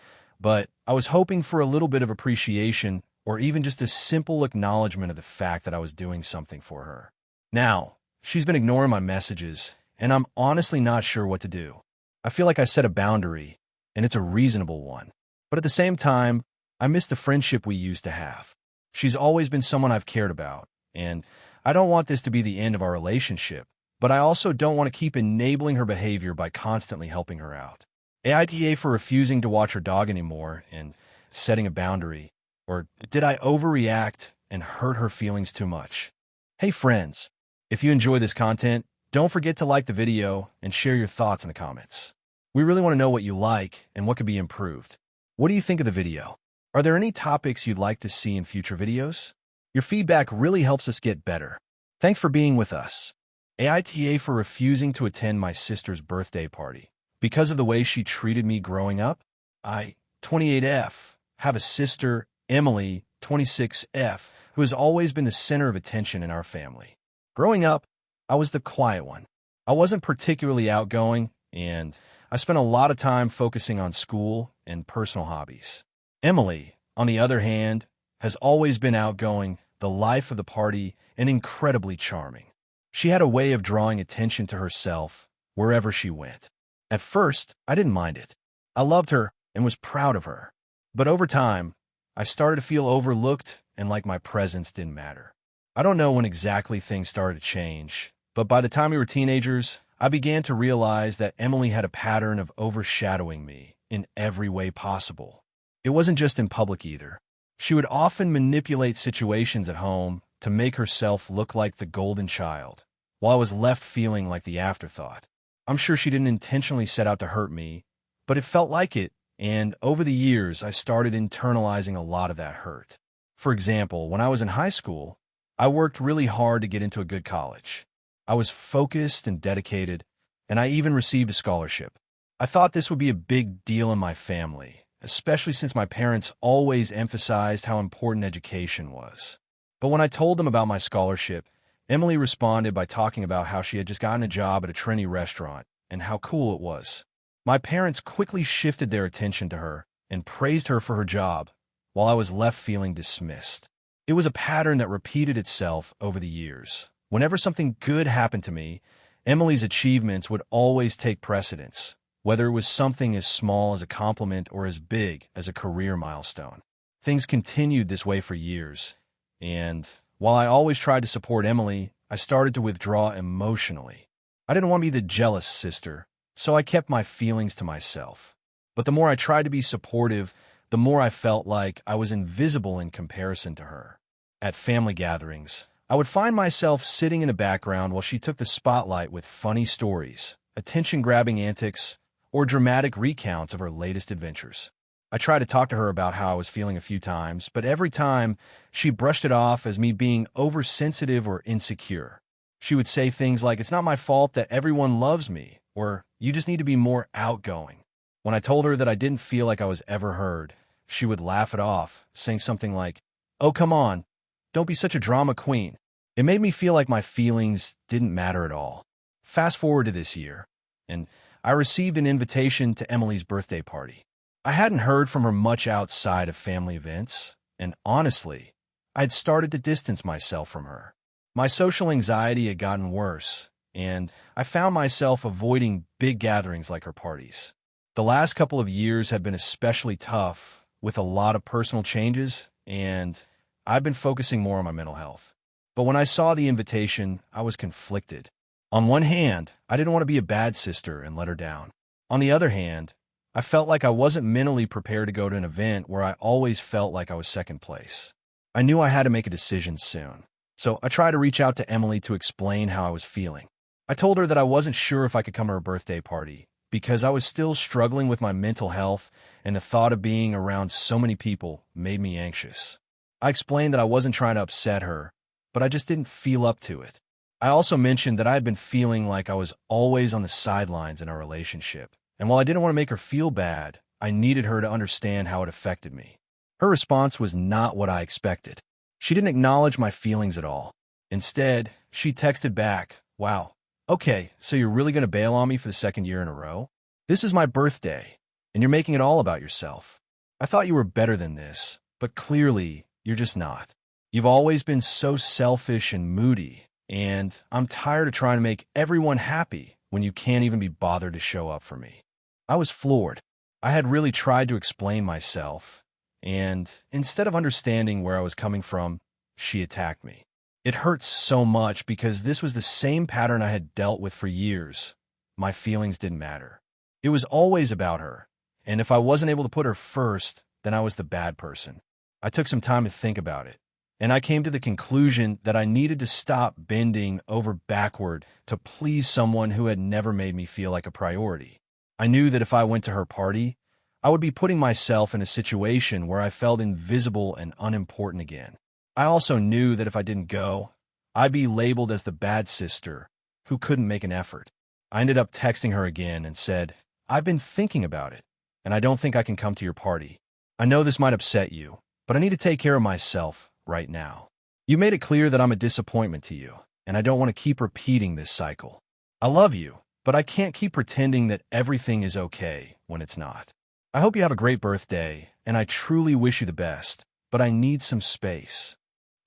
but I was hoping for a little bit of appreciation or even just a simple acknowledgement of the fact that I was doing something for her. Now, she's been ignoring my messages, and I'm honestly not sure what to do. I feel like I set a boundary, and it's a reasonable one. But at the same time, I miss the friendship we used to have. She's always been someone I've cared about, and I don't want this to be the end of our relationship, but I also don't want to keep enabling her behavior by constantly helping her out. AITA for refusing to watch her dog anymore and setting a boundary. Or did I overreact and hurt her feelings too much? Hey friends, if you enjoy this content, don't forget to like the video and share your thoughts in the comments. We really want to know what you like and what could be improved. What do you think of the video? Are there any topics you'd like to see in future videos? Your feedback really helps us get better. Thanks for being with us. AITA for refusing to attend my sister's birthday party. Because of the way she treated me growing up, I, 28F, have a sister, Emily, 26F, who has always been the center of attention in our family. Growing up, I was the quiet one. I wasn't particularly outgoing, and I spent a lot of time focusing on school and personal hobbies. Emily, on the other hand, has always been outgoing, the life of the party, and incredibly charming. She had a way of drawing attention to herself wherever she went. At first, I didn't mind it. I loved her and was proud of her. But over time, I started to feel overlooked and like my presence didn't matter. I don't know when exactly things started to change, but by the time we were teenagers, I began to realize that Emily had a pattern of overshadowing me in every way possible. It wasn't just in public either. She would often manipulate situations at home to make herself look like the golden child, while I was left feeling like the afterthought. I'm sure she didn't intentionally set out to hurt me, but it felt like it, and over the years, I started internalizing a lot of that hurt. For example, when I was in high school, I worked really hard to get into a good college. I was focused and dedicated, and I even received a scholarship. I thought this would be a big deal in my family, especially since my parents always emphasized how important education was. But when I told them about my scholarship, Emily responded by talking about how she had just gotten a job at a trendy restaurant and how cool it was. My parents quickly shifted their attention to her and praised her for her job, while I was left feeling dismissed. It was a pattern that repeated itself over the years. Whenever something good happened to me, Emily's achievements would always take precedence, whether it was something as small as a compliment or as big as a career milestone. Things continued this way for years, and while I always tried to support Emily, I started to withdraw emotionally. I didn't want to be the jealous sister, so I kept my feelings to myself. But the more I tried to be supportive, the more I felt like I was invisible in comparison to her. At family gatherings, I would find myself sitting in the background while she took the spotlight with funny stories, attention-grabbing antics, or dramatic recounts of her latest adventures. I tried to talk to her about how I was feeling a few times, but every time, she brushed it off as me being oversensitive or insecure. She would say things like, "It's not my fault that everyone loves me," or "You just need to be more outgoing." When I told her that I didn't feel like I was ever heard, she would laugh it off, saying something like, "Oh, come on, don't be such a drama queen." It made me feel like my feelings didn't matter at all. Fast forward to this year, and I received an invitation to Emily's birthday party. I hadn't heard from her much outside of family events, and honestly, I'd started to distance myself from her. My social anxiety had gotten worse, and I found myself avoiding big gatherings like her parties. The last couple of years had been especially tough, with a lot of personal changes, and I've been focusing more on my mental health. But when I saw the invitation, I was conflicted. On one hand, I didn't want to be a bad sister and let her down. On the other hand, I felt like I wasn't mentally prepared to go to an event where I always felt like I was second place. I knew I had to make a decision soon, so I tried to reach out to Emily to explain how I was feeling. I told her that I wasn't sure if I could come to her birthday party, because I was still struggling with my mental health, and the thought of being around so many people made me anxious. I explained that I wasn't trying to upset her, but I just didn't feel up to it. I also mentioned that I had been feeling like I was always on the sidelines in our relationship, and while I didn't want to make her feel bad, I needed her to understand how it affected me. Her response was not what I expected. She didn't acknowledge my feelings at all. Instead, she texted back, "Wow, okay, so you're really going to bail on me for the second year in a row? This is my birthday, and you're making it all about yourself. I thought you were better than this, but clearly, you're just not. You've always been so selfish and moody, and I'm tired of trying to make everyone happy when you can't even be bothered to show up for me." I was floored. I had really tried to explain myself, and instead of understanding where I was coming from, she attacked me. It hurt so much because this was the same pattern I had dealt with for years. My feelings didn't matter. It was always about her, and if I wasn't able to put her first, then I was the bad person. I took some time to think about it, and I came to the conclusion that I needed to stop bending over backward to please someone who had never made me feel like a priority. I knew that if I went to her party, I would be putting myself in a situation where I felt invisible and unimportant again. I also knew that if I didn't go, I'd be labeled as the bad sister who couldn't make an effort. I ended up texting her again and said, "I've been thinking about it, and I don't think I can come to your party. I know this might upset you, but I need to take care of myself right now. You made it clear that I'm a disappointment to you, and I don't want to keep repeating this cycle. I love you, but I can't keep pretending that everything is okay when it's not. I hope you have a great birthday, and I truly wish you the best, but I need some space."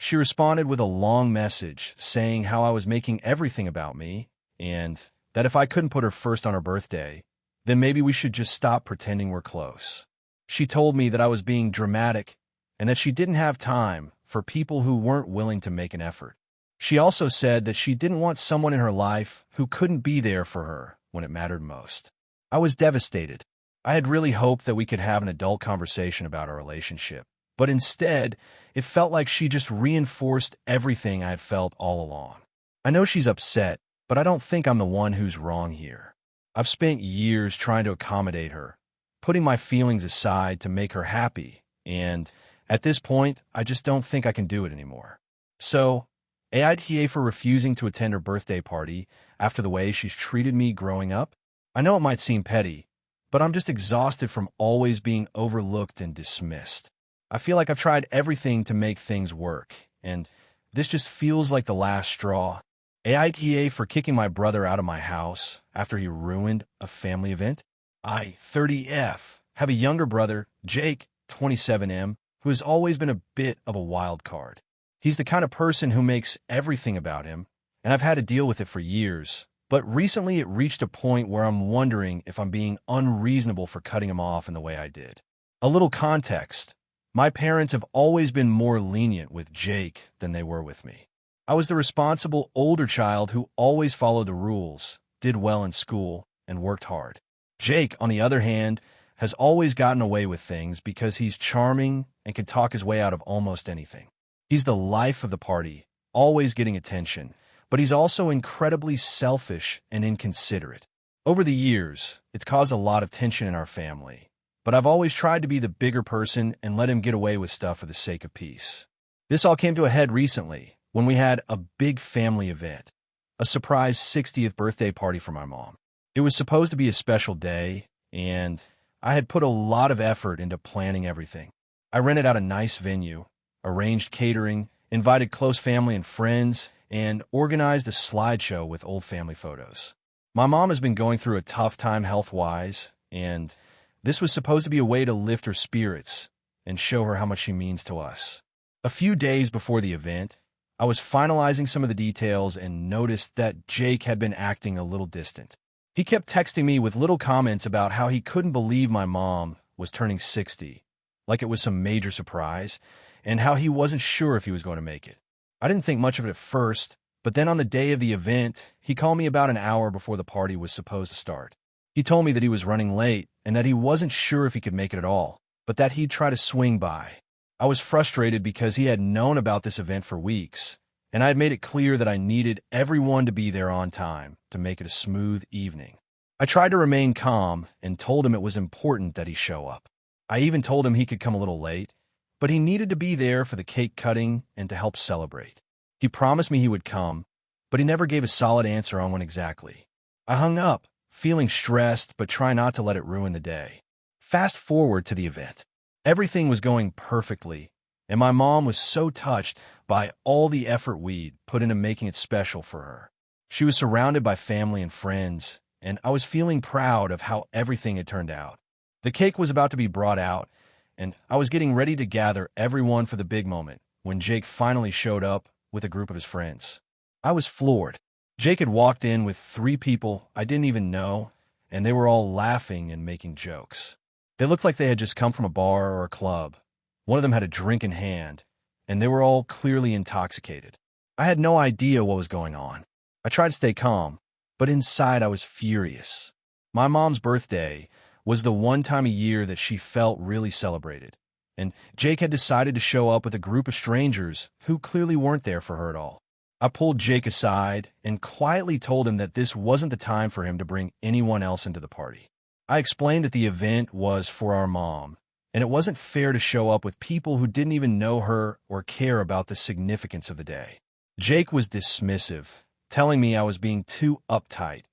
She responded with a long message saying how I was making everything about me, and that if I couldn't put her first on her birthday, then maybe we should just stop pretending we're close. She told me that I was being dramatic and that she didn't have time for people who weren't willing to make an effort. She also said that she didn't want someone in her life who couldn't be there for her when it mattered most. I was devastated. I had really hoped that we could have an adult conversation about our relationship, but instead, it felt like she just reinforced everything I had felt all along. I know she's upset, but I don't think I'm the one who's wrong here. I've spent years trying to accommodate her, putting my feelings aside to make her happy, and at this point, I just don't think I can do it anymore. So, AITA for refusing to attend her birthday party after the way she's treated me growing up? I know it might seem petty, but I'm just exhausted from always being overlooked and dismissed. I feel like I've tried everything to make things work, and this just feels like the last straw. AITA for kicking my brother out of my house after he ruined a family event? I, 30F, have a younger brother, Jake, 27M, who has always been a bit of a wild card. He's the kind of person who makes everything about him, and I've had to deal with it for years. But recently it reached a point where I'm wondering if I'm being unreasonable for cutting him off in the way I did. A little context. My parents have always been more lenient with Jake than they were with me. I was the responsible older child who always followed the rules, did well in school, and worked hard. Jake, on the other hand, has always gotten away with things because he's charming and can talk his way out of almost anything. He's the life of the party, always getting attention, but he's also incredibly selfish and inconsiderate. Over the years, it's caused a lot of tension in our family, but I've always tried to be the bigger person and let him get away with stuff for the sake of peace. This all came to a head recently when we had a big family event, a surprise 60th birthday party for my mom. It was supposed to be a special day, and I had put a lot of effort into planning everything. I rented out a nice venue, arranged catering, invited close family and friends, and organized a slideshow with old family photos. My mom has been going through a tough time health-wise, and this was supposed to be a way to lift her spirits and show her how much she means to us. A few days before the event, I was finalizing some of the details and noticed that Jake had been acting a little distant. He kept texting me with little comments about how he couldn't believe my mom was turning 60, like it was some major surprise, and how he wasn't sure if he was going to make it. I didn't think much of it at first, but then on the day of the event, he called me about an hour before the party was supposed to start. He told me that he was running late and that he wasn't sure if he could make it at all, but that he'd try to swing by. I was frustrated because he had known about this event for weeks, and I had made it clear that I needed everyone to be there on time to make it a smooth evening. I tried to remain calm and told him it was important that he show up. I even told him he could come a little late, but he needed to be there for the cake cutting and to help celebrate. He promised me he would come, but he never gave a solid answer on when exactly. I hung up, feeling stressed but trying not to let it ruin the day. Fast forward to the event. Everything was going perfectly, and my mom was so touched by all the effort we'd put into making it special for her. She was surrounded by family and friends, and I was feeling proud of how everything had turned out. The cake was about to be brought out, and I was getting ready to gather everyone for the big moment when Jake finally showed up with a group of his friends. I was floored. Jake had walked in with 3 people I didn't even know, and they were all laughing and making jokes. They looked like they had just come from a bar or a club. One of them had a drink in hand, and they were all clearly intoxicated. I had no idea what was going on. I tried to stay calm, but inside I was furious. My mom's birthday was the one time a year that she felt really celebrated, and Jake had decided to show up with a group of strangers who clearly weren't there for her at all. I pulled Jake aside and quietly told him that this wasn't the time for him to bring anyone else into the party. I explained that the event was for our mom, and it wasn't fair to show up with people who didn't even know her or care about the significance of the day. Jake was dismissive, telling me I was being too uptight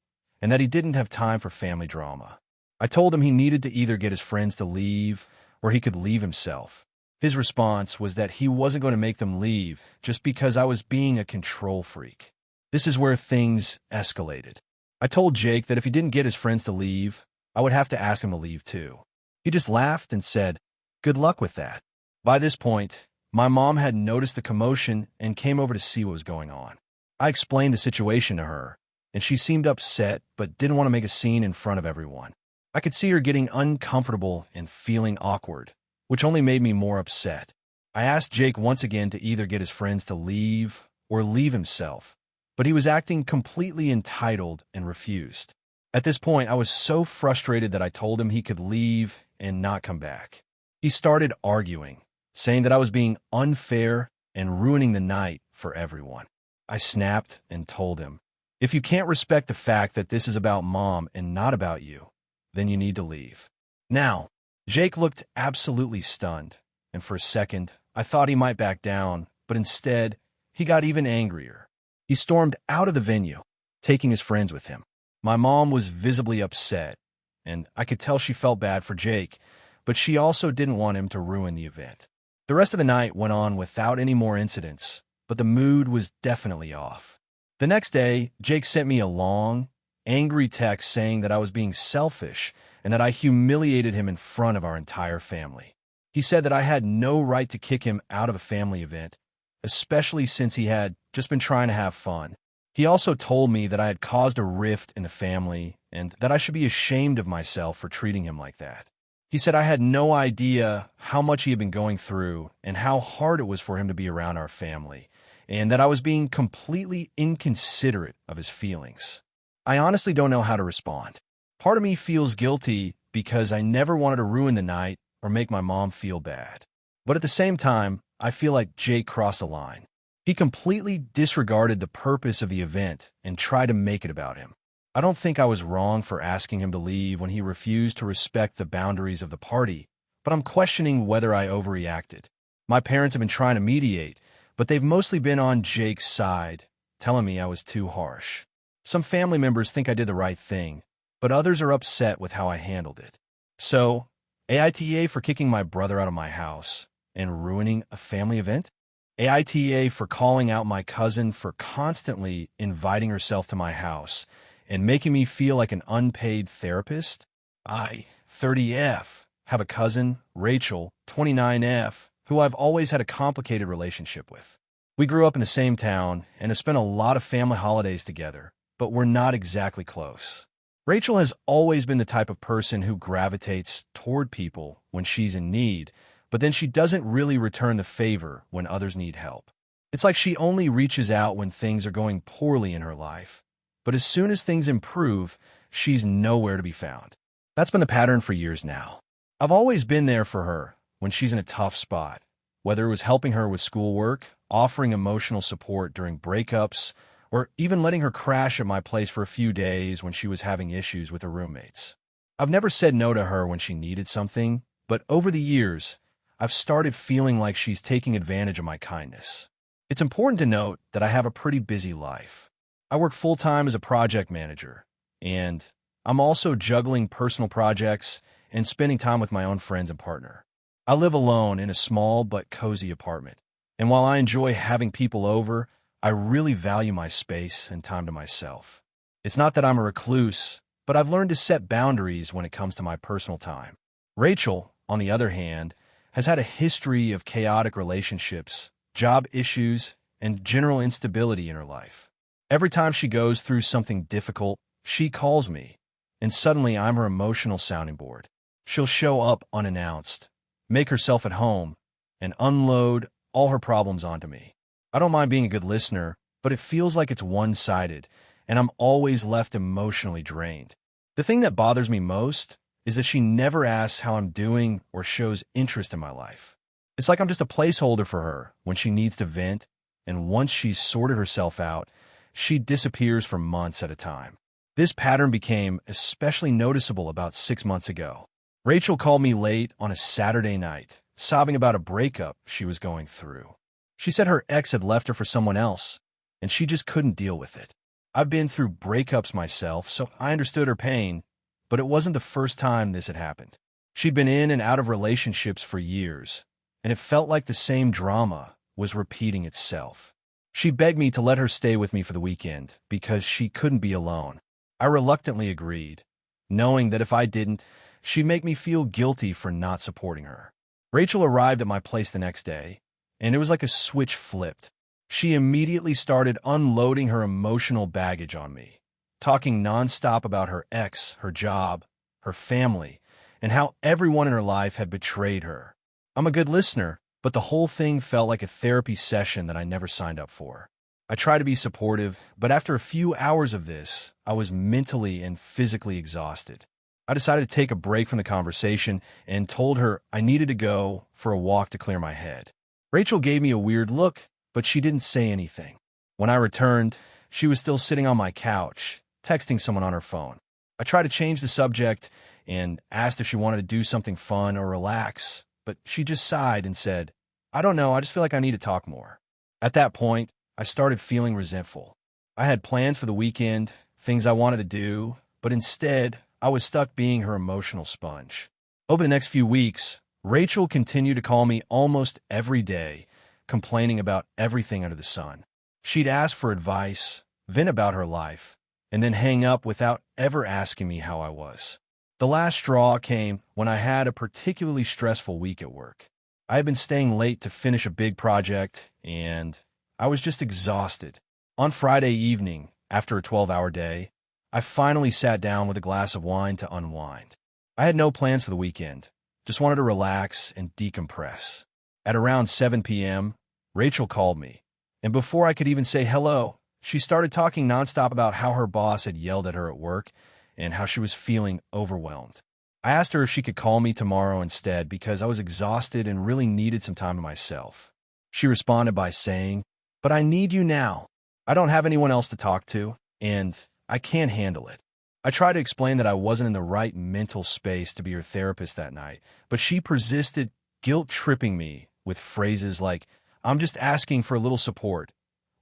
and that he didn't have time for family drama. I told him he needed to either get his friends to leave or he could leave himself. His response was that he wasn't going to make them leave just because I was being a control freak. This is where things escalated. I told Jake that if he didn't get his friends to leave, I would have to ask him to leave too. He just laughed and said, "Good luck with that." By this point, my mom had noticed the commotion and came over to see what was going on. I explained the situation to her, and she seemed upset but didn't want to make a scene in front of everyone. I could see her getting uncomfortable and feeling awkward, which only made me more upset. I asked Jake once again to either get his friends to leave or leave himself, but he was acting completely entitled and refused. At this point, I was so frustrated that I told him he could leave and not come back. He started arguing, saying that I was being unfair and ruining the night for everyone. I snapped and told him, If you can't respect the fact that this is about mom and not about you, then you need to leave. Now, Jake looked absolutely stunned, and for a second, I thought he might back down, but instead, he got even angrier. He stormed out of the venue, taking his friends with him. My mom was visibly upset, and I could tell she felt bad for Jake, but she also didn't want him to ruin the event. The rest of the night went on without any more incidents, but the mood was definitely off. The next day, Jake sent me a long, angry text saying that I was being selfish and that I humiliated him in front of our entire family. He said that I had no right to kick him out of a family event, especially since he had just been trying to have fun. He also told me that I had caused a rift in the family and that I should be ashamed of myself for treating him like that. He said I had no idea how much he had been going through and how hard it was for him to be around our family, and that I was being completely inconsiderate of his feelings. I honestly don't know how to respond. Part of me feels guilty because I never wanted to ruin the night or make my mom feel bad. But at the same time, I feel like Jake crossed the line. He completely disregarded the purpose of the event and tried to make it about him. I don't think I was wrong for asking him to leave when he refused to respect the boundaries of the party, but I'm questioning whether I overreacted. My parents have been trying to mediate, but they've mostly been on Jake's side, telling me I was too harsh. Some family members think I did the right thing, but others are upset with how I handled it. So, AITA for kicking my brother out of my house and ruining a family event? AITA for calling out my cousin for constantly inviting herself to my house and making me feel like an unpaid therapist? I, 30F, have a cousin, Rachel, 29F, who I've always had a complicated relationship with. We grew up in the same town and have spent a lot of family holidays together, but we're not exactly close. Rachel has always been the type of person who gravitates toward people when she's in need, but then she doesn't really return the favor when others need help. It's like she only reaches out when things are going poorly in her life, but as soon as things improve, she's nowhere to be found. That's been the pattern for years now. I've always been there for her when she's in a tough spot, whether it was helping her with schoolwork, offering emotional support during breakups, or even letting her crash at my place for a few days when she was having issues with her roommates. I've never said no to her when she needed something, but over the years, I've started feeling like she's taking advantage of my kindness. It's important to note that I have a pretty busy life. I work full-time as a project manager, and I'm also juggling personal projects and spending time with my own friends and partner. I live alone in a small but cozy apartment, and while I enjoy having people over, I really value my space and time to myself. It's not that I'm a recluse, but I've learned to set boundaries when it comes to my personal time. Rachel, on the other hand, has had a history of chaotic relationships, job issues, and general instability in her life. Every time she goes through something difficult, she calls me, and suddenly I'm her emotional sounding board. She'll show up unannounced, make herself at home, and unload all her problems onto me. I don't mind being a good listener, but it feels like it's one-sided, and I'm always left emotionally drained. The thing that bothers me most is that she never asks how I'm doing or shows interest in my life. It's like I'm just a placeholder for her when she needs to vent, and once she's sorted herself out, she disappears for months at a time. This pattern became especially noticeable about 6 months ago. Rachel called me late on a Saturday night, sobbing about a breakup she was going through. She said her ex had left her for someone else, and she just couldn't deal with it. I've been through breakups myself, so I understood her pain, but it wasn't the first time this had happened. She'd been in and out of relationships for years, and it felt like the same drama was repeating itself. She begged me to let her stay with me for the weekend because she couldn't be alone. I reluctantly agreed, knowing that if I didn't, she'd make me feel guilty for not supporting her. Rachel arrived at my place the next day, and it was like a switch flipped. She immediately started unloading her emotional baggage on me, talking nonstop about her ex, her job, her family, and how everyone in her life had betrayed her. I'm a good listener, but the whole thing felt like a therapy session that I never signed up for. I try to be supportive, but after a few hours of this, I was mentally and physically exhausted. I decided to take a break from the conversation and told her I needed to go for a walk to clear my head. Rachel gave me a weird look, but she didn't say anything. When I returned, she was still sitting on my couch, texting someone on her phone. I tried to change the subject and asked if she wanted to do something fun or relax, but she just sighed and said, "I don't know, I just feel like I need to talk more." At that point, I started feeling resentful. I had plans for the weekend, things I wanted to do, but instead, I was stuck being her emotional sponge. Over the next few weeks, Rachel continued to call me almost every day, complaining about everything under the sun. She'd ask for advice, vent about her life, and then hang up without ever asking me how I was. The last straw came when I had a particularly stressful week at work. I had been staying late to finish a big project, and I was just exhausted. On Friday evening, after a 12-hour day, I finally sat down with a glass of wine to unwind. I had no plans for the weekend, just wanted to relax and decompress. At around 7 p.m., Rachel called me, and before I could even say hello, she started talking nonstop about how her boss had yelled at her at work and how she was feeling overwhelmed. I asked her if she could call me tomorrow instead because I was exhausted and really needed some time to myself. She responded by saying, "But I need you now. I don't have anyone else to talk to, and I can't handle it." I tried to explain that I wasn't in the right mental space to be her therapist that night, but she persisted, guilt-tripping me with phrases like, "I'm just asking for a little support.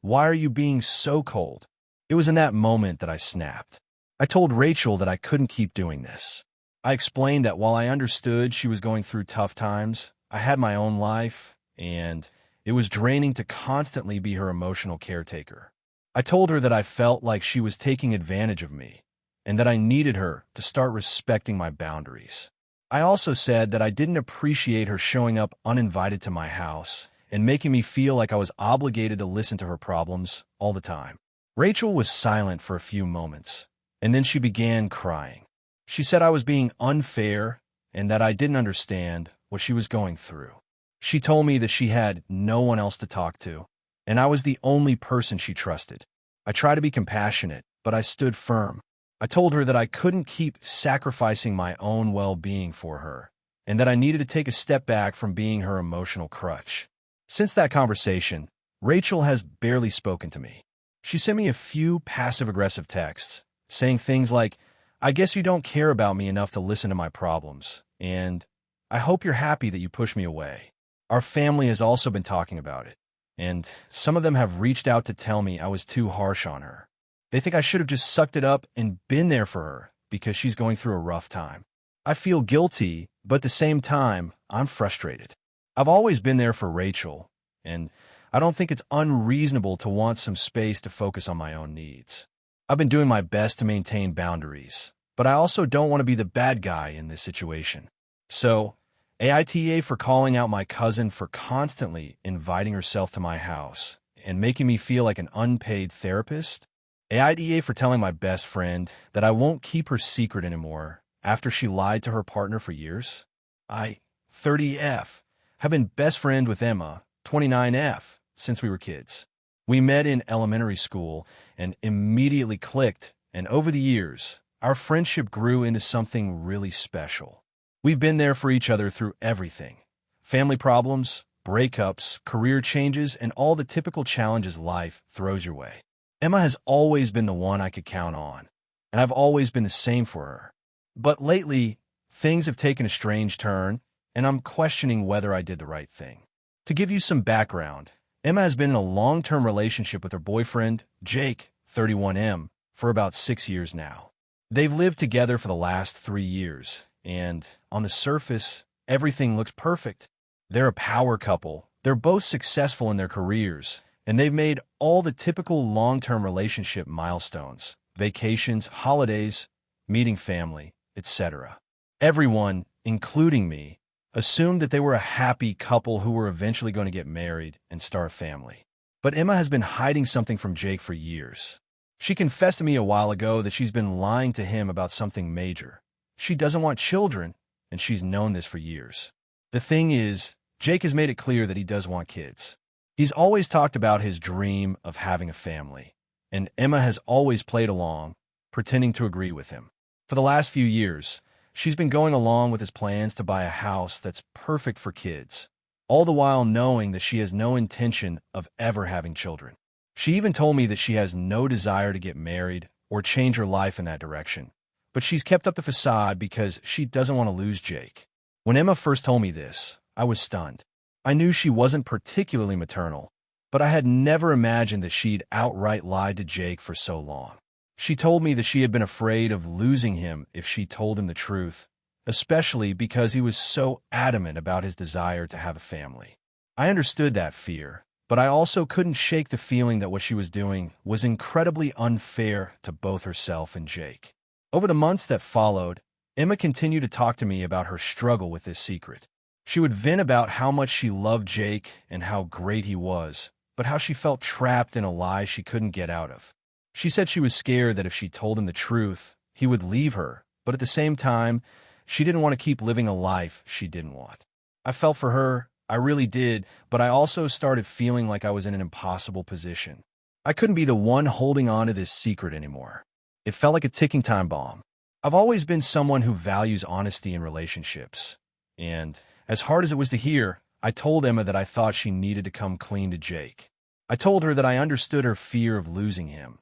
Why are you being so cold?" It was in that moment that I snapped. I told Rachel that I couldn't keep doing this. I explained that while I understood she was going through tough times, I had my own life, and it was draining to constantly be her emotional caretaker. I told her that I felt like she was taking advantage of me, and that I needed her to start respecting my boundaries. I also said that I didn't appreciate her showing up uninvited to my house and making me feel like I was obligated to listen to her problems all the time. Rachel was silent for a few moments, and then she began crying. She said I was being unfair and that I didn't understand what she was going through. She told me that she had no one else to talk to, and I was the only person she trusted. I tried to be compassionate, but I stood firm. I told her that I couldn't keep sacrificing my own well-being for her, and that I needed to take a step back from being her emotional crutch. Since that conversation, Rachel has barely spoken to me. She sent me a few passive-aggressive texts, saying things like, "I guess you don't care about me enough to listen to my problems," and "I hope you're happy that you pushed me away." Our family has also been talking about it, and some of them have reached out to tell me I was too harsh on her. They think I should have just sucked it up and been there for her because she's going through a rough time. I feel guilty, but at the same time, I'm frustrated. I've always been there for Rachel, and I don't think it's unreasonable to want some space to focus on my own needs. I've been doing my best to maintain boundaries, but I also don't want to be the bad guy in this situation. So, AITA for calling out my cousin for constantly inviting herself to my house and making me feel like an unpaid therapist. AITA for telling my best friend that I won't keep her secret anymore after she lied to her partner for years. I, 30F, have been best friend with Emma, 29F, since we were kids. We met in elementary school and immediately clicked, and over the years, our friendship grew into something really special. We've been there for each other through everything: family problems, breakups, career changes, and all the typical challenges life throws your way. Emma has always been the one I could count on, and I've always been the same for her. But lately, things have taken a strange turn, and I'm questioning whether I did the right thing. To give you some background, Emma has been in a long-term relationship with her boyfriend, Jake, 31M, for about 6 years now. They've lived together for the last 3 years, and on the surface, everything looks perfect. They're a power couple, they're both successful in their careers, and they've made all the typical long-term relationship milestones: vacations, holidays, meeting family, etc. Everyone, including me, assumed that they were a happy couple who were eventually going to get married and start a family. But Emma has been hiding something from Jake for years. She confessed to me a while ago that she's been lying to him about something major. She doesn't want children, and she's known this for years. The thing is, Jake has made it clear that he does want kids. He's always talked about his dream of having a family, and Emma has always played along, pretending to agree with him. For the last few years, she's been going along with his plans to buy a house that's perfect for kids, all the while knowing that she has no intention of ever having children. She even told me that she has no desire to get married or change her life in that direction, but she's kept up the facade because she doesn't want to lose Jake. When Emma first told me this, I was stunned. I knew she wasn't particularly maternal, but I had never imagined that she'd outright lied to Jake for so long. She told me that she had been afraid of losing him if she told him the truth, especially because he was so adamant about his desire to have a family. I understood that fear, but I also couldn't shake the feeling that what she was doing was incredibly unfair to both herself and Jake. Over the months that followed, Emma continued to talk to me about her struggle with this secret. She would vent about how much she loved Jake and how great he was, but how she felt trapped in a lie she couldn't get out of. She said she was scared that if she told him the truth, he would leave her, but at the same time, she didn't want to keep living a life she didn't want. I felt for her, I really did, but I also started feeling like I was in an impossible position. I couldn't be the one holding on to this secret anymore. It felt like a ticking time bomb. I've always been someone who values honesty in relationships, and as hard as it was to hear, I told Emma that I thought she needed to come clean to Jake. I told her that I understood her fear of losing him,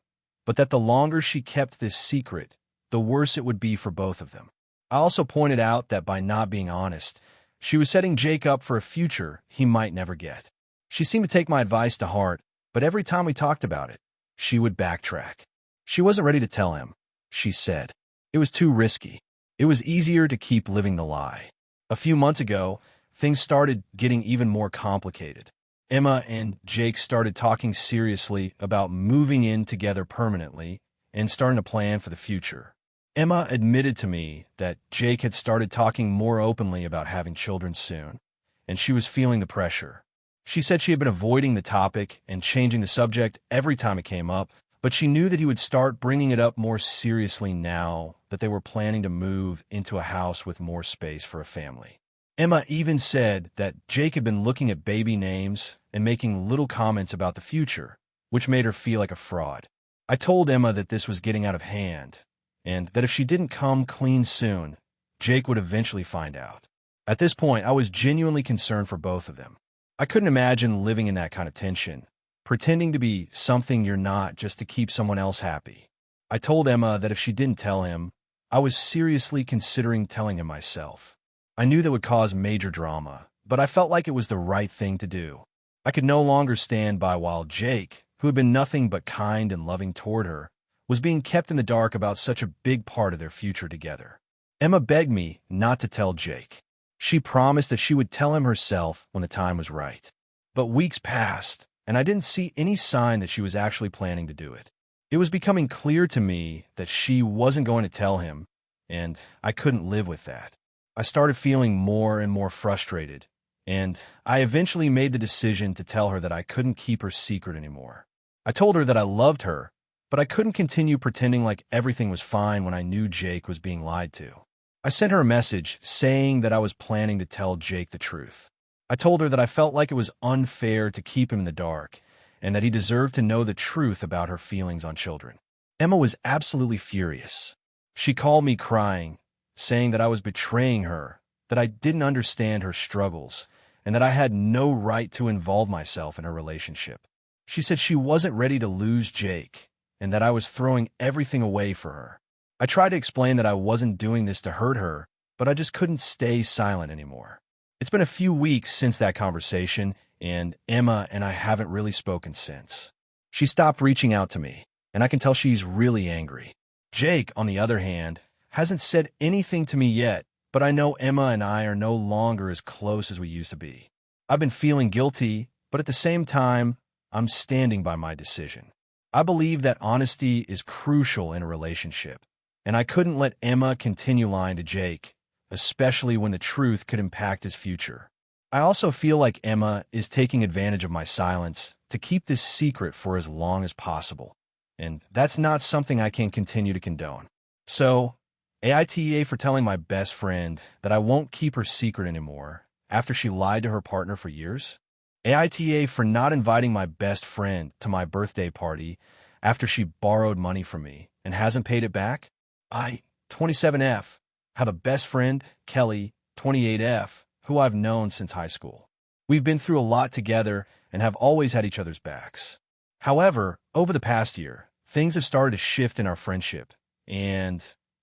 but that the longer she kept this secret, the worse it would be for both of them. I also pointed out that by not being honest, she was setting Jake up for a future he might never get. She seemed to take my advice to heart, but every time we talked about it, she would backtrack. She wasn't ready to tell him, she said. It was too risky. It was easier to keep living the lie. A few months ago, things started getting even more complicated. Emma and Jake started talking seriously about moving in together permanently and starting to plan for the future. Emma admitted to me that Jake had started talking more openly about having children soon, and she was feeling the pressure. She said she had been avoiding the topic and changing the subject every time it came up, but she knew that he would start bringing it up more seriously now that they were planning to move into a house with more space for a family. Emma even said that Jake had been looking at baby names and making little comments about the future, which made her feel like a fraud. I told Emma that this was getting out of hand, and that if she didn't come clean soon, Jake would eventually find out. At this point, I was genuinely concerned for both of them. I couldn't imagine living in that kind of tension, pretending to be something you're not just to keep someone else happy. I told Emma that if she didn't tell him, I was seriously considering telling him myself. I knew that would cause major drama, but I felt like it was the right thing to do. I could no longer stand by while Jake, who had been nothing but kind and loving toward her, was being kept in the dark about such a big part of their future together. Emma begged me not to tell Jake. She promised that she would tell him herself when the time was right. But weeks passed, and I didn't see any sign that she was actually planning to do it. It was becoming clear to me that she wasn't going to tell him, and I couldn't live with that. I started feeling more and more frustrated, and I eventually made the decision to tell her that I couldn't keep her secret anymore. I told her that I loved her, but I couldn't continue pretending like everything was fine when I knew Jake was being lied to. I sent her a message saying that I was planning to tell Jake the truth. I told her that I felt like it was unfair to keep him in the dark, and that he deserved to know the truth about her feelings on children. Emma was absolutely furious. She called me crying, saying that I was betraying her, that I didn't understand her struggles, and that I had no right to involve myself in her relationship. She said she wasn't ready to lose Jake, and that I was throwing everything away for her. I tried to explain that I wasn't doing this to hurt her, but I just couldn't stay silent anymore. It's been a few weeks since that conversation, and Emma and I haven't really spoken since. She stopped reaching out to me, and I can tell she's really angry. Jake, on the other hand, hasn't said anything to me yet, but I know Emma and I are no longer as close as we used to be. I've been feeling guilty, but at the same time, I'm standing by my decision. I believe that honesty is crucial in a relationship, and I couldn't let Emma continue lying to Jake, especially when the truth could impact his future. I also feel like Emma is taking advantage of my silence to keep this secret for as long as possible, and that's not something I can continue to condone. So, AITA for telling my best friend that I won't keep her secret anymore after she lied to her partner for years. AITA for not inviting my best friend to my birthday party after she borrowed money from me and hasn't paid it back. I, 27F, have a best friend, Kelly, 28F, who I've known since high school. We've been through a lot together and have always had each other's backs. However, over the past year, things have started to shift in our friendship, and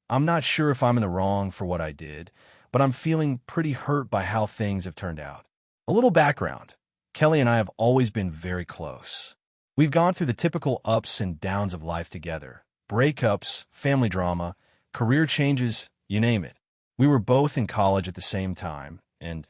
I'm not sure if I'm in the wrong for what I did, but I'm feeling pretty hurt by how things have turned out. A little background. Kelly and I have always been very close. We've gone through the typical ups and downs of life together. Breakups, family drama, career changes, you name it. We were both in college at the same time, and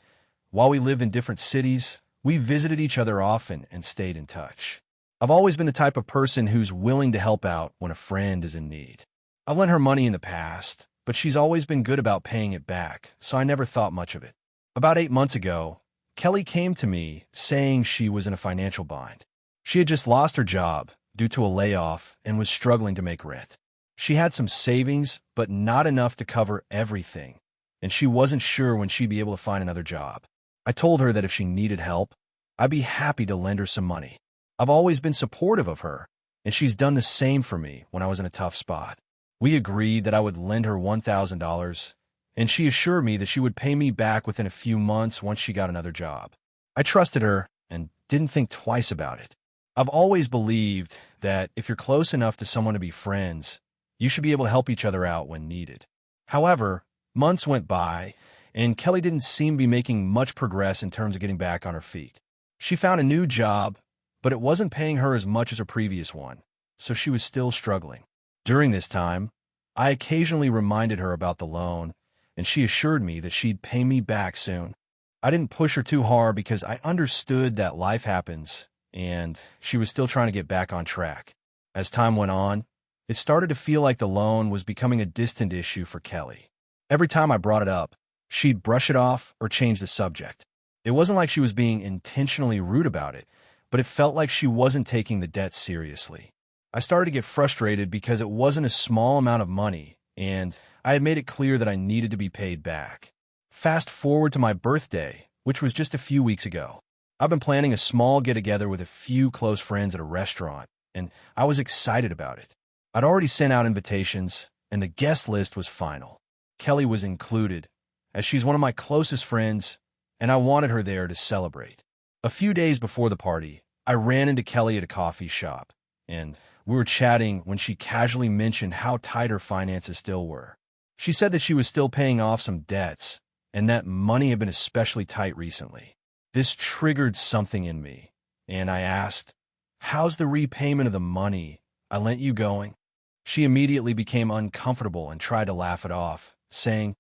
while we lived in different cities, we visited each other often and stayed in touch. I've always been the type of person who's willing to help out when a friend is in need. I've lent her money in the past, but she's always been good about paying it back, so I never thought much of it. About 8 months ago, Kelly came to me saying she was in a financial bind. She had just lost her job due to a layoff and was struggling to make rent. She had some savings, but not enough to cover everything, and she wasn't sure when she'd be able to find another job. I told her that if she needed help, I'd be happy to lend her some money. I've always been supportive of her, and she's done the same for me when I was in a tough spot. We agreed that I would lend her $1,000, and she assured me that she would pay me back within a few months once she got another job. I trusted her and didn't think twice about it. I've always believed that if you're close enough to someone to be friends, you should be able to help each other out when needed. However, months went by, and Kelly didn't seem to be making much progress in terms of getting back on her feet. She found a new job, but it wasn't paying her as much as her previous one, so she was still struggling. During this time, I occasionally reminded her about the loan, and she assured me that she'd pay me back soon. I didn't push her too hard because I understood that life happens, and she was still trying to get back on track. As time went on, it started to feel like the loan was becoming a distant issue for Kelly. Every time I brought it up, she'd brush it off or change the subject. It wasn't like she was being intentionally rude about it, but it felt like she wasn't taking the debt seriously. I started to get frustrated because it wasn't a small amount of money, and I had made it clear that I needed to be paid back. Fast forward to my birthday, which was just a few weeks ago. I've been planning a small get-together with a few close friends at a restaurant, and I was excited about it. I'd already sent out invitations, and the guest list was final. Kelly was included, as she's one of my closest friends, and I wanted her there to celebrate. A few days before the party, I ran into Kelly at a coffee shop, and we were chatting when she casually mentioned how tight her finances still were. She said that she was still paying off some debts, and that money had been especially tight recently. This triggered something in me, and I asked, "How's the repayment of the money I lent you going?" She immediately became uncomfortable and tried to laugh it off, saying,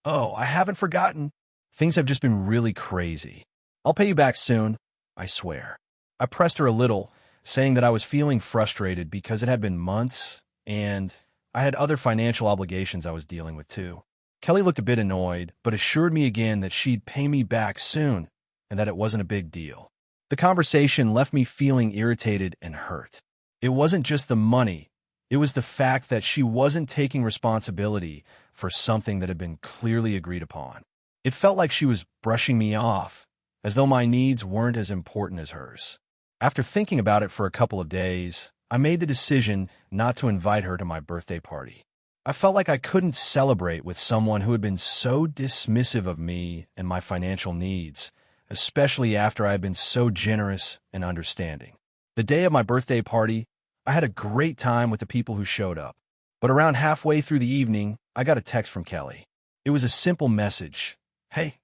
"Oh, I haven't forgotten. Things have just been really crazy. I'll pay you back soon, I swear." I pressed her a little, saying that I was feeling frustrated because it had been months, and I had other financial obligations I was dealing with too. Kelly looked a bit annoyed, but assured me again that she'd pay me back soon, and that it wasn't a big deal. The conversation left me feeling irritated and hurt. It wasn't just the money, it was the fact that she wasn't taking responsibility for something that had been clearly agreed upon. It felt like she was brushing me off, as though my needs weren't as important as hers. After thinking about it for a couple of days, I made the decision not to invite her to my birthday party. I felt like I couldn't celebrate with someone who had been so dismissive of me and my financial needs, especially after I had been so generous and understanding. The day of my birthday party, I had a great time with the people who showed up. But around halfway through the evening, I got a text from Kelly. It was a simple message. "Hey,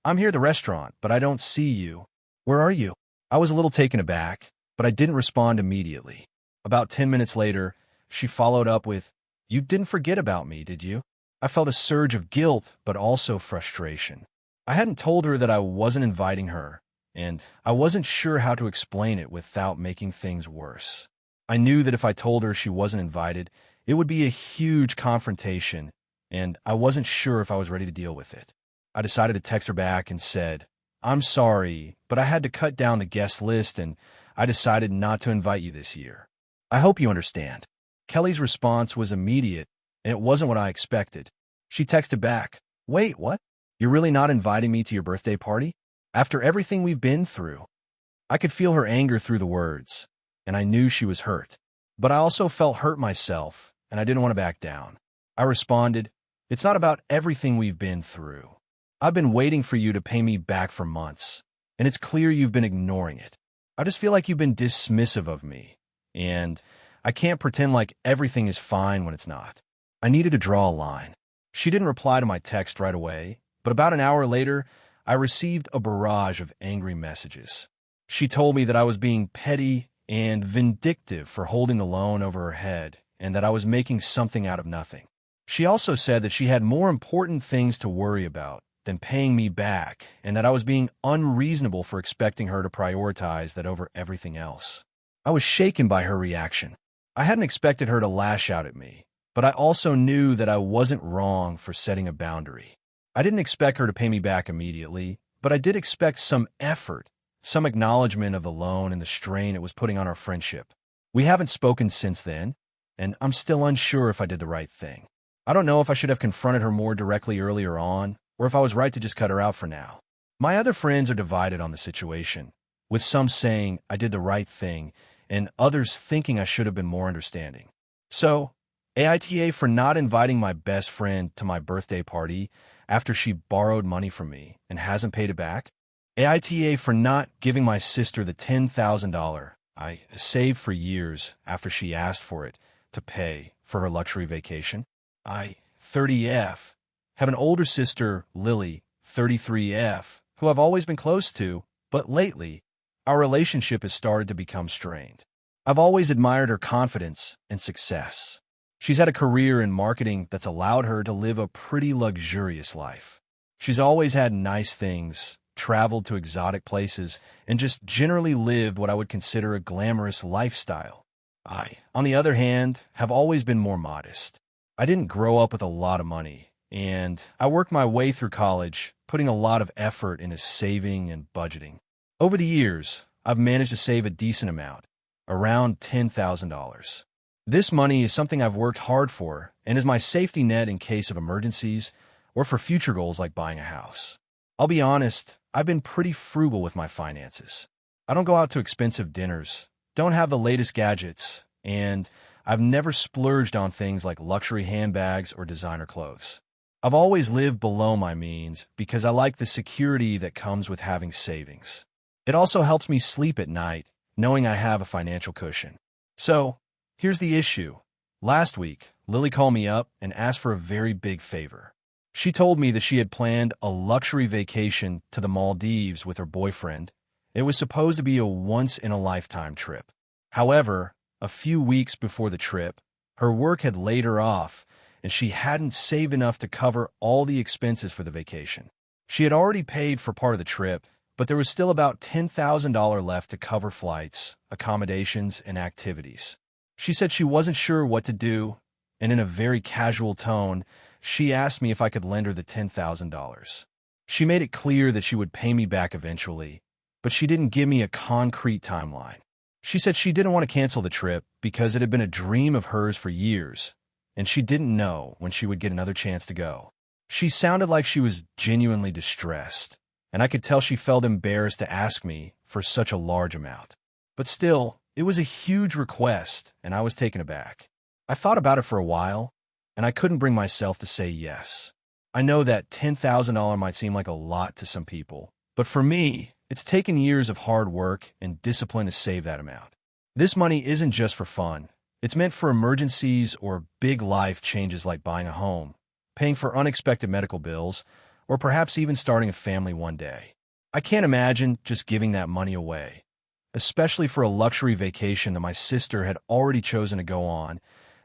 I'm here at the restaurant, but I don't see you. Where are you?" I was a little taken aback, but I didn't respond immediately. About 10 minutes later, she followed up with, "You didn't forget about me, did you?" I felt a surge of guilt, but also frustration. I hadn't told her that I wasn't inviting her, and I wasn't sure how to explain it without making things worse. I knew that if I told her she wasn't invited, it would be a huge confrontation, and I wasn't sure if I was ready to deal with it. I decided to text her back and said, "I'm sorry, but I had to cut down the guest list, and I decided not to invite you this year. I hope you understand." Kelly's response was immediate, and it wasn't what I expected. She texted back, "Wait, what? You're really not inviting me to your birthday party? After everything we've been through?" I could feel her anger through the words, and I knew she was hurt. But I also felt hurt myself, and I didn't want to back down. I responded, "It's not about everything we've been through. I've been waiting for you to pay me back for months, and it's clear you've been ignoring it. I just feel like you've been dismissive of me, and I can't pretend like everything is fine when it's not. I needed to draw a line. She didn't reply to my text right away, but about an hour later, I received a barrage of angry messages. She told me that I was being petty and vindictive for holding the loan over her head, and that I was making something out of nothing. She also said that she had more important things to worry about than paying me back, and that I was being unreasonable for expecting her to prioritize that over everything else. I was shaken by her reaction. I hadn't expected her to lash out at me, but I also knew that I wasn't wrong for setting a boundary. I didn't expect her to pay me back immediately, but I did expect some effort, some acknowledgement of the loan and the strain it was putting on our friendship. We haven't spoken since then, and I'm still unsure if I did the right thing. I don't know if I should have confronted her more directly earlier on, or if I was right to just cut her out for now. My other friends are divided on the situation, with some saying I did the right thing, and others thinking I should have been more understanding. So, AITA for not inviting my best friend to my birthday party after she borrowed money from me and hasn't paid it back. AITA for not giving my sister the $10,000 I saved for years after she asked for it to pay for her luxury vacation. I, 30F, have an older sister, Lily, 33F, who I've always been close to, but lately, our relationship has started to become strained. I've always admired her confidence and success. She's had a career in marketing that's allowed her to live a pretty luxurious life. She's always had nice things, traveled to exotic places, and just generally lived what I would consider a glamorous lifestyle. I, on the other hand, have always been more modest. I didn't grow up with a lot of money, and I worked my way through college, putting a lot of effort into saving and budgeting. Over the years, I've managed to save a decent amount, around $10,000. This money is something I've worked hard for and is my safety net in case of emergencies or for future goals like buying a house. I'll be honest, I've been pretty frugal with my finances. I don't go out to expensive dinners, don't have the latest gadgets, and I've never splurged on things like luxury handbags or designer clothes. I've always lived below my means because I like the security that comes with having savings. It also helps me sleep at night, knowing I have a financial cushion. So, here's the issue. Last week, Lily called me up and asked for a very big favor. She told me that she had planned a luxury vacation to the Maldives with her boyfriend. It was supposed to be a once-in-a-lifetime trip. However, a few weeks before the trip, her work had laid her off, and she hadn't saved enough to cover all the expenses for the vacation. She had already paid for part of the trip, but there was still about $10,000 left to cover flights, accommodations, and activities. She said she wasn't sure what to do, and in a very casual tone, she asked me if I could lend her the $10,000. She made it clear that she would pay me back eventually, but she didn't give me a concrete timeline. She said she didn't want to cancel the trip because it had been a dream of hers for years, and she didn't know when she would get another chance to go. She sounded like she was genuinely distressed, and I could tell she felt embarrassed to ask me for such a large amount. But still, it was a huge request, and I was taken aback. I thought about it for a while, and I couldn't bring myself to say yes. I know that $10,000 might seem like a lot to some people, but for me, it's taken years of hard work and discipline to save that amount. This money isn't just for fun. It's meant for emergencies or big life changes like buying a home, paying for unexpected medical bills, or perhaps even starting a family one day. I can't imagine just giving that money away, especially for a luxury vacation that my sister had already chosen to go on,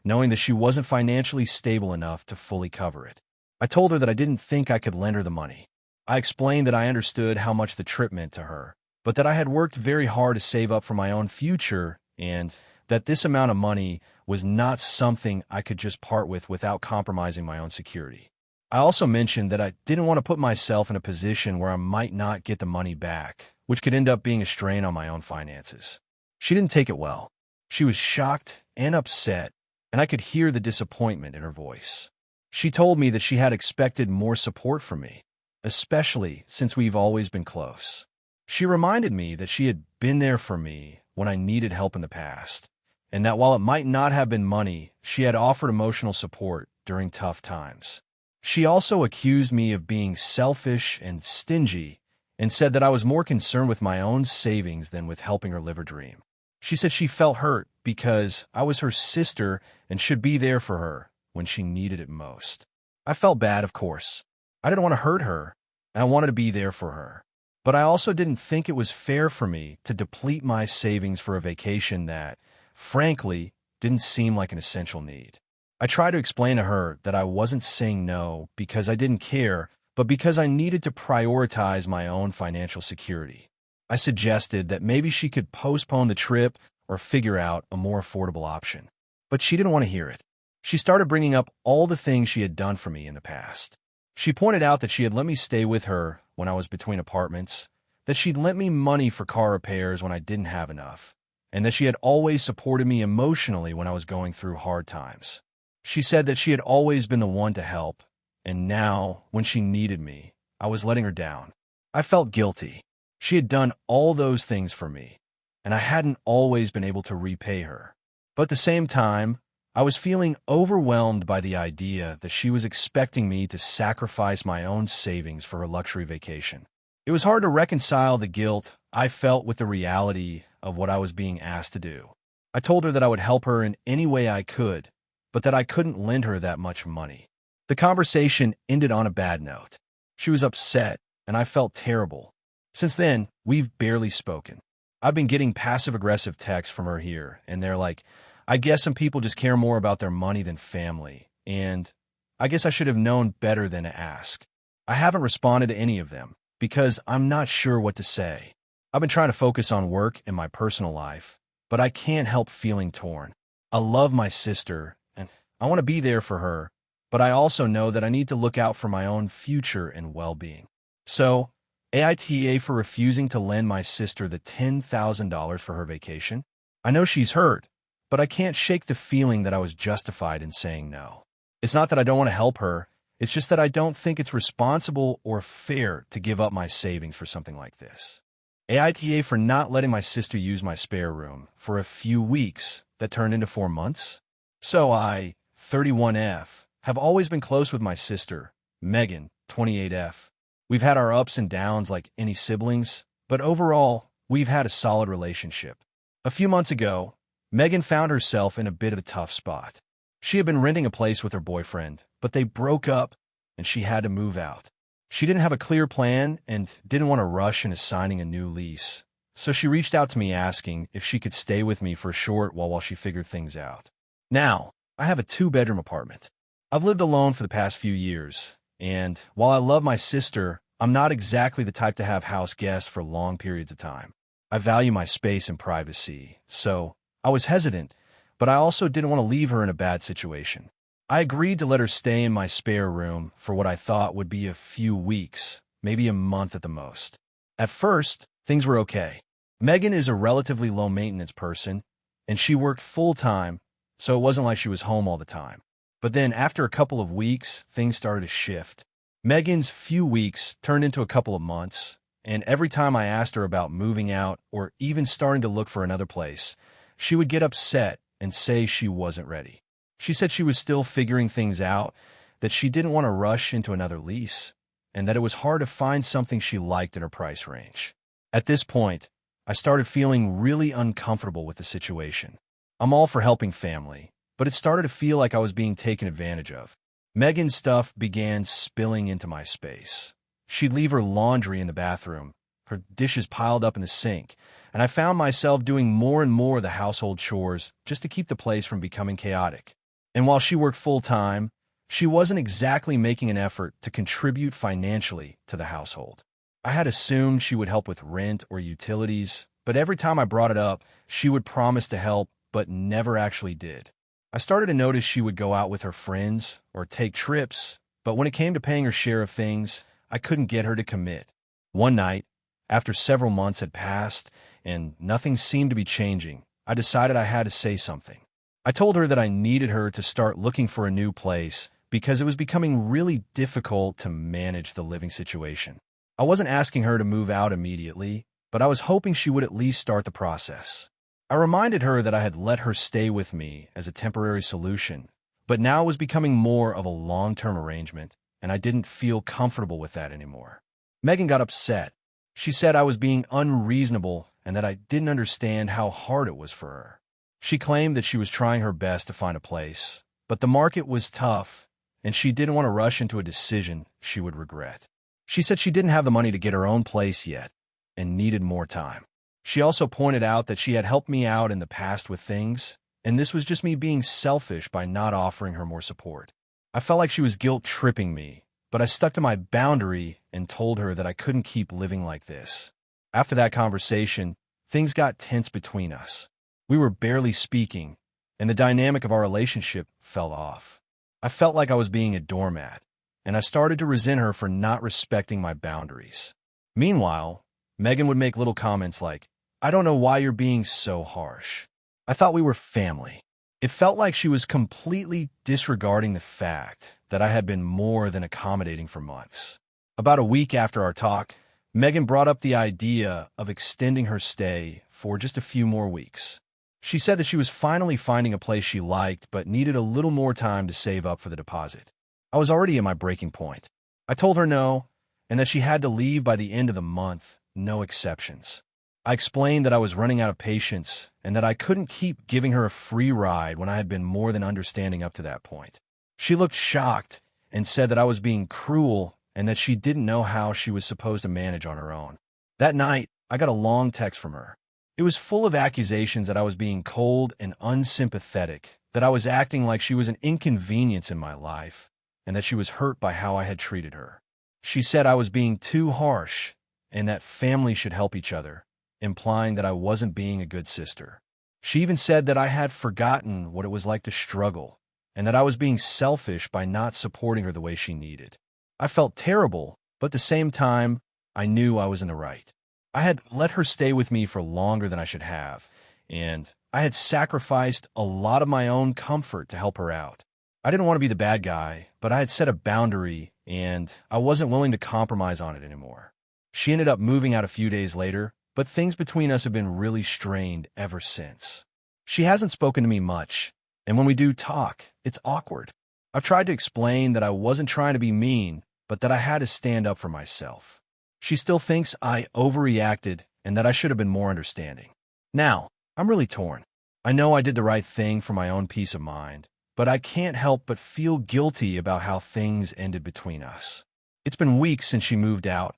knowing that she wasn't financially stable enough to fully cover it. I told her that I didn't think I could lend her the money. I explained that I understood how much the trip meant to her, but that I had worked very hard to save up for my own future and that this amount of money was not something I could just part with without compromising my own security. I also mentioned that I didn't want to put myself in a position where I might not get the money back, which could end up being a strain on my own finances. She didn't take it well. She was shocked and upset, and I could hear the disappointment in her voice. She told me that she had expected more support from me, especially since we've always been close. She reminded me that she had been there for me when I needed help in the past, and that while it might not have been money, she had offered emotional support during tough times. She also accused me of being selfish and stingy and said that I was more concerned with my own savings than with helping her live her dream. She said she felt hurt because I was her sister and should be there for her when she needed it most. I felt bad, of course. I didn't want to hurt her, and I wanted to be there for her. But I also didn't think it was fair for me to deplete my savings for a vacation that, frankly, didn't seem like an essential need. I tried to explain to her that I wasn't saying no because I didn't care, but because I needed to prioritize my own financial security. I suggested that maybe she could postpone the trip or figure out a more affordable option. But she didn't want to hear it. She started bringing up all the things she had done for me in the past. She pointed out that she had let me stay with her when I was between apartments, that she'd lent me money for car repairs when I didn't have enough, and that she had always supported me emotionally when I was going through hard times. She said that she had always been the one to help, and now, when she needed me, I was letting her down. I felt guilty. She had done all those things for me, and I hadn't always been able to repay her. But at the same time, I was feeling overwhelmed by the idea that she was expecting me to sacrifice my own savings for her luxury vacation. It was hard to reconcile the guilt I felt with the reality of what I was being asked to do. I told her that I would help her in any way I could, but that I couldn't lend her that much money. The conversation ended on a bad note. She was upset, and I felt terrible. Since then, we've barely spoken. I've been getting passive-aggressive texts from her here, and they're like, I guess some people just care more about their money than family, and I guess I should have known better than to ask. I haven't responded to any of them, because I'm not sure what to say. I've been trying to focus on work and my personal life, but I can't help feeling torn. I love my sister, and I want to be there for her, but I also know that I need to look out for my own future and well-being. So, AITA for refusing to lend my sister the $10,000 for her vacation. I know she's hurt, but I can't shake the feeling that I was justified in saying no. It's not that I don't want to help her, it's just that I don't think it's responsible or fair to give up my savings for something like this. AITA for not letting my sister use my spare room for a few weeks that turned into 4 months. So I, 31F, have always been close with my sister, Megan, 28F. We've had our ups and downs like any siblings, but overall, we've had a solid relationship. A few months ago, Megan found herself in a bit of a tough spot. She had been renting a place with her boyfriend, but they broke up and she had to move out. She didn't have a clear plan and didn't want to rush into signing a new lease. So she reached out to me asking if she could stay with me for a short while she figured things out. Now, I have a 2-bedroom apartment. I've lived alone for the past few years, and while I love my sister, I'm not exactly the type to have house guests for long periods of time. I value my space and privacy, so I was hesitant, but I also didn't want to leave her in a bad situation. I agreed to let her stay in my spare room for what I thought would be a few weeks, maybe a month at the most. At first, things were okay. Megan is a relatively low-maintenance person, and she worked full-time, so it wasn't like she was home all the time. But then, after a couple of weeks, things started to shift. Megan's few weeks turned into a couple of months, and every time I asked her about moving out or even starting to look for another place, she would get upset and say she wasn't ready. She said she was still figuring things out, that she didn't want to rush into another lease, and that it was hard to find something she liked in her price range. At this point, I started feeling really uncomfortable with the situation. I'm all for helping family, but it started to feel like I was being taken advantage of. Megan's stuff began spilling into my space. She'd leave her laundry in the bathroom, her dishes piled up in the sink, and I found myself doing more and more of the household chores just to keep the place from becoming chaotic. And while she worked full-time, she wasn't exactly making an effort to contribute financially to the household. I had assumed she would help with rent or utilities, but every time I brought it up, she would promise to help, but never actually did. I started to notice she would go out with her friends or take trips, but when it came to paying her share of things, I couldn't get her to commit. One night, after several months had passed and nothing seemed to be changing, I decided I had to say something. I told her that I needed her to start looking for a new place because it was becoming really difficult to manage the living situation. I wasn't asking her to move out immediately, but I was hoping she would at least start the process. I reminded her that I had let her stay with me as a temporary solution, but now it was becoming more of a long-term arrangement, and I didn't feel comfortable with that anymore. Megan got upset. She said I was being unreasonable and that I didn't understand how hard it was for her. She claimed that she was trying her best to find a place, but the market was tough, and she didn't want to rush into a decision she would regret. She said she didn't have the money to get her own place yet and needed more time. She also pointed out that she had helped me out in the past with things, and this was just me being selfish by not offering her more support. I felt like she was guilt-tripping me, but I stuck to my boundary and told her that I couldn't keep living like this. After that conversation, things got tense between us. We were barely speaking, and the dynamic of our relationship fell off. I felt like I was being a doormat, and I started to resent her for not respecting my boundaries. Meanwhile, Megan would make little comments like, "I don't know why you're being so harsh. I thought we were family." It felt like she was completely disregarding the fact that I had been more than accommodating for months. About a week after our talk, Megan brought up the idea of extending her stay for just a few more weeks. She said that she was finally finding a place she liked, but needed a little more time to save up for the deposit. I was already at my breaking point. I told her no, and that she had to leave by the end of the month, no exceptions. I explained that I was running out of patience and that I couldn't keep giving her a free ride when I had been more than understanding up to that point. She looked shocked and said that I was being cruel and that she didn't know how she was supposed to manage on her own. That night, I got a long text from her. It was full of accusations that I was being cold and unsympathetic, that I was acting like she was an inconvenience in my life, and that she was hurt by how I had treated her. She said I was being too harsh and that families should help each other, implying that I wasn't being a good sister. She even said that I had forgotten what it was like to struggle, and that I was being selfish by not supporting her the way she needed. I felt terrible, but at the same time, I knew I was in the right. I had let her stay with me for longer than I should have, and I had sacrificed a lot of my own comfort to help her out. I didn't want to be the bad guy, but I had set a boundary, and I wasn't willing to compromise on it anymore. She ended up moving out a few days later, but things between us have been really strained ever since. She hasn't spoken to me much, and when we do talk, it's awkward. I've tried to explain that I wasn't trying to be mean, but that I had to stand up for myself. She still thinks I overreacted and that I should have been more understanding. Now, I'm really torn. I know I did the right thing for my own peace of mind, but I can't help but feel guilty about how things ended between us. It's been weeks since she moved out,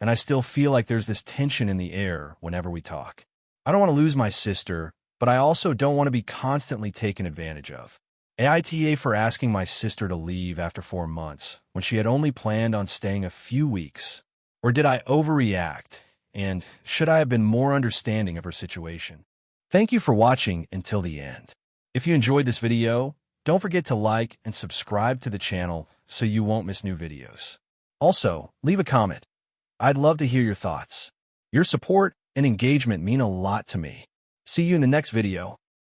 and I still feel like there's this tension in the air whenever we talk. I don't want to lose my sister, but I also don't want to be constantly taken advantage of. AITA for asking my sister to leave after 4 months when she had only planned on staying a few weeks. Or did I overreact, and should I have been more understanding of her situation? Thank you for watching until the end. If you enjoyed this video, don't forget to like and subscribe to the channel so you won't miss new videos. Also, leave a comment. I'd love to hear your thoughts. Your support and engagement mean a lot to me. See you in the next video.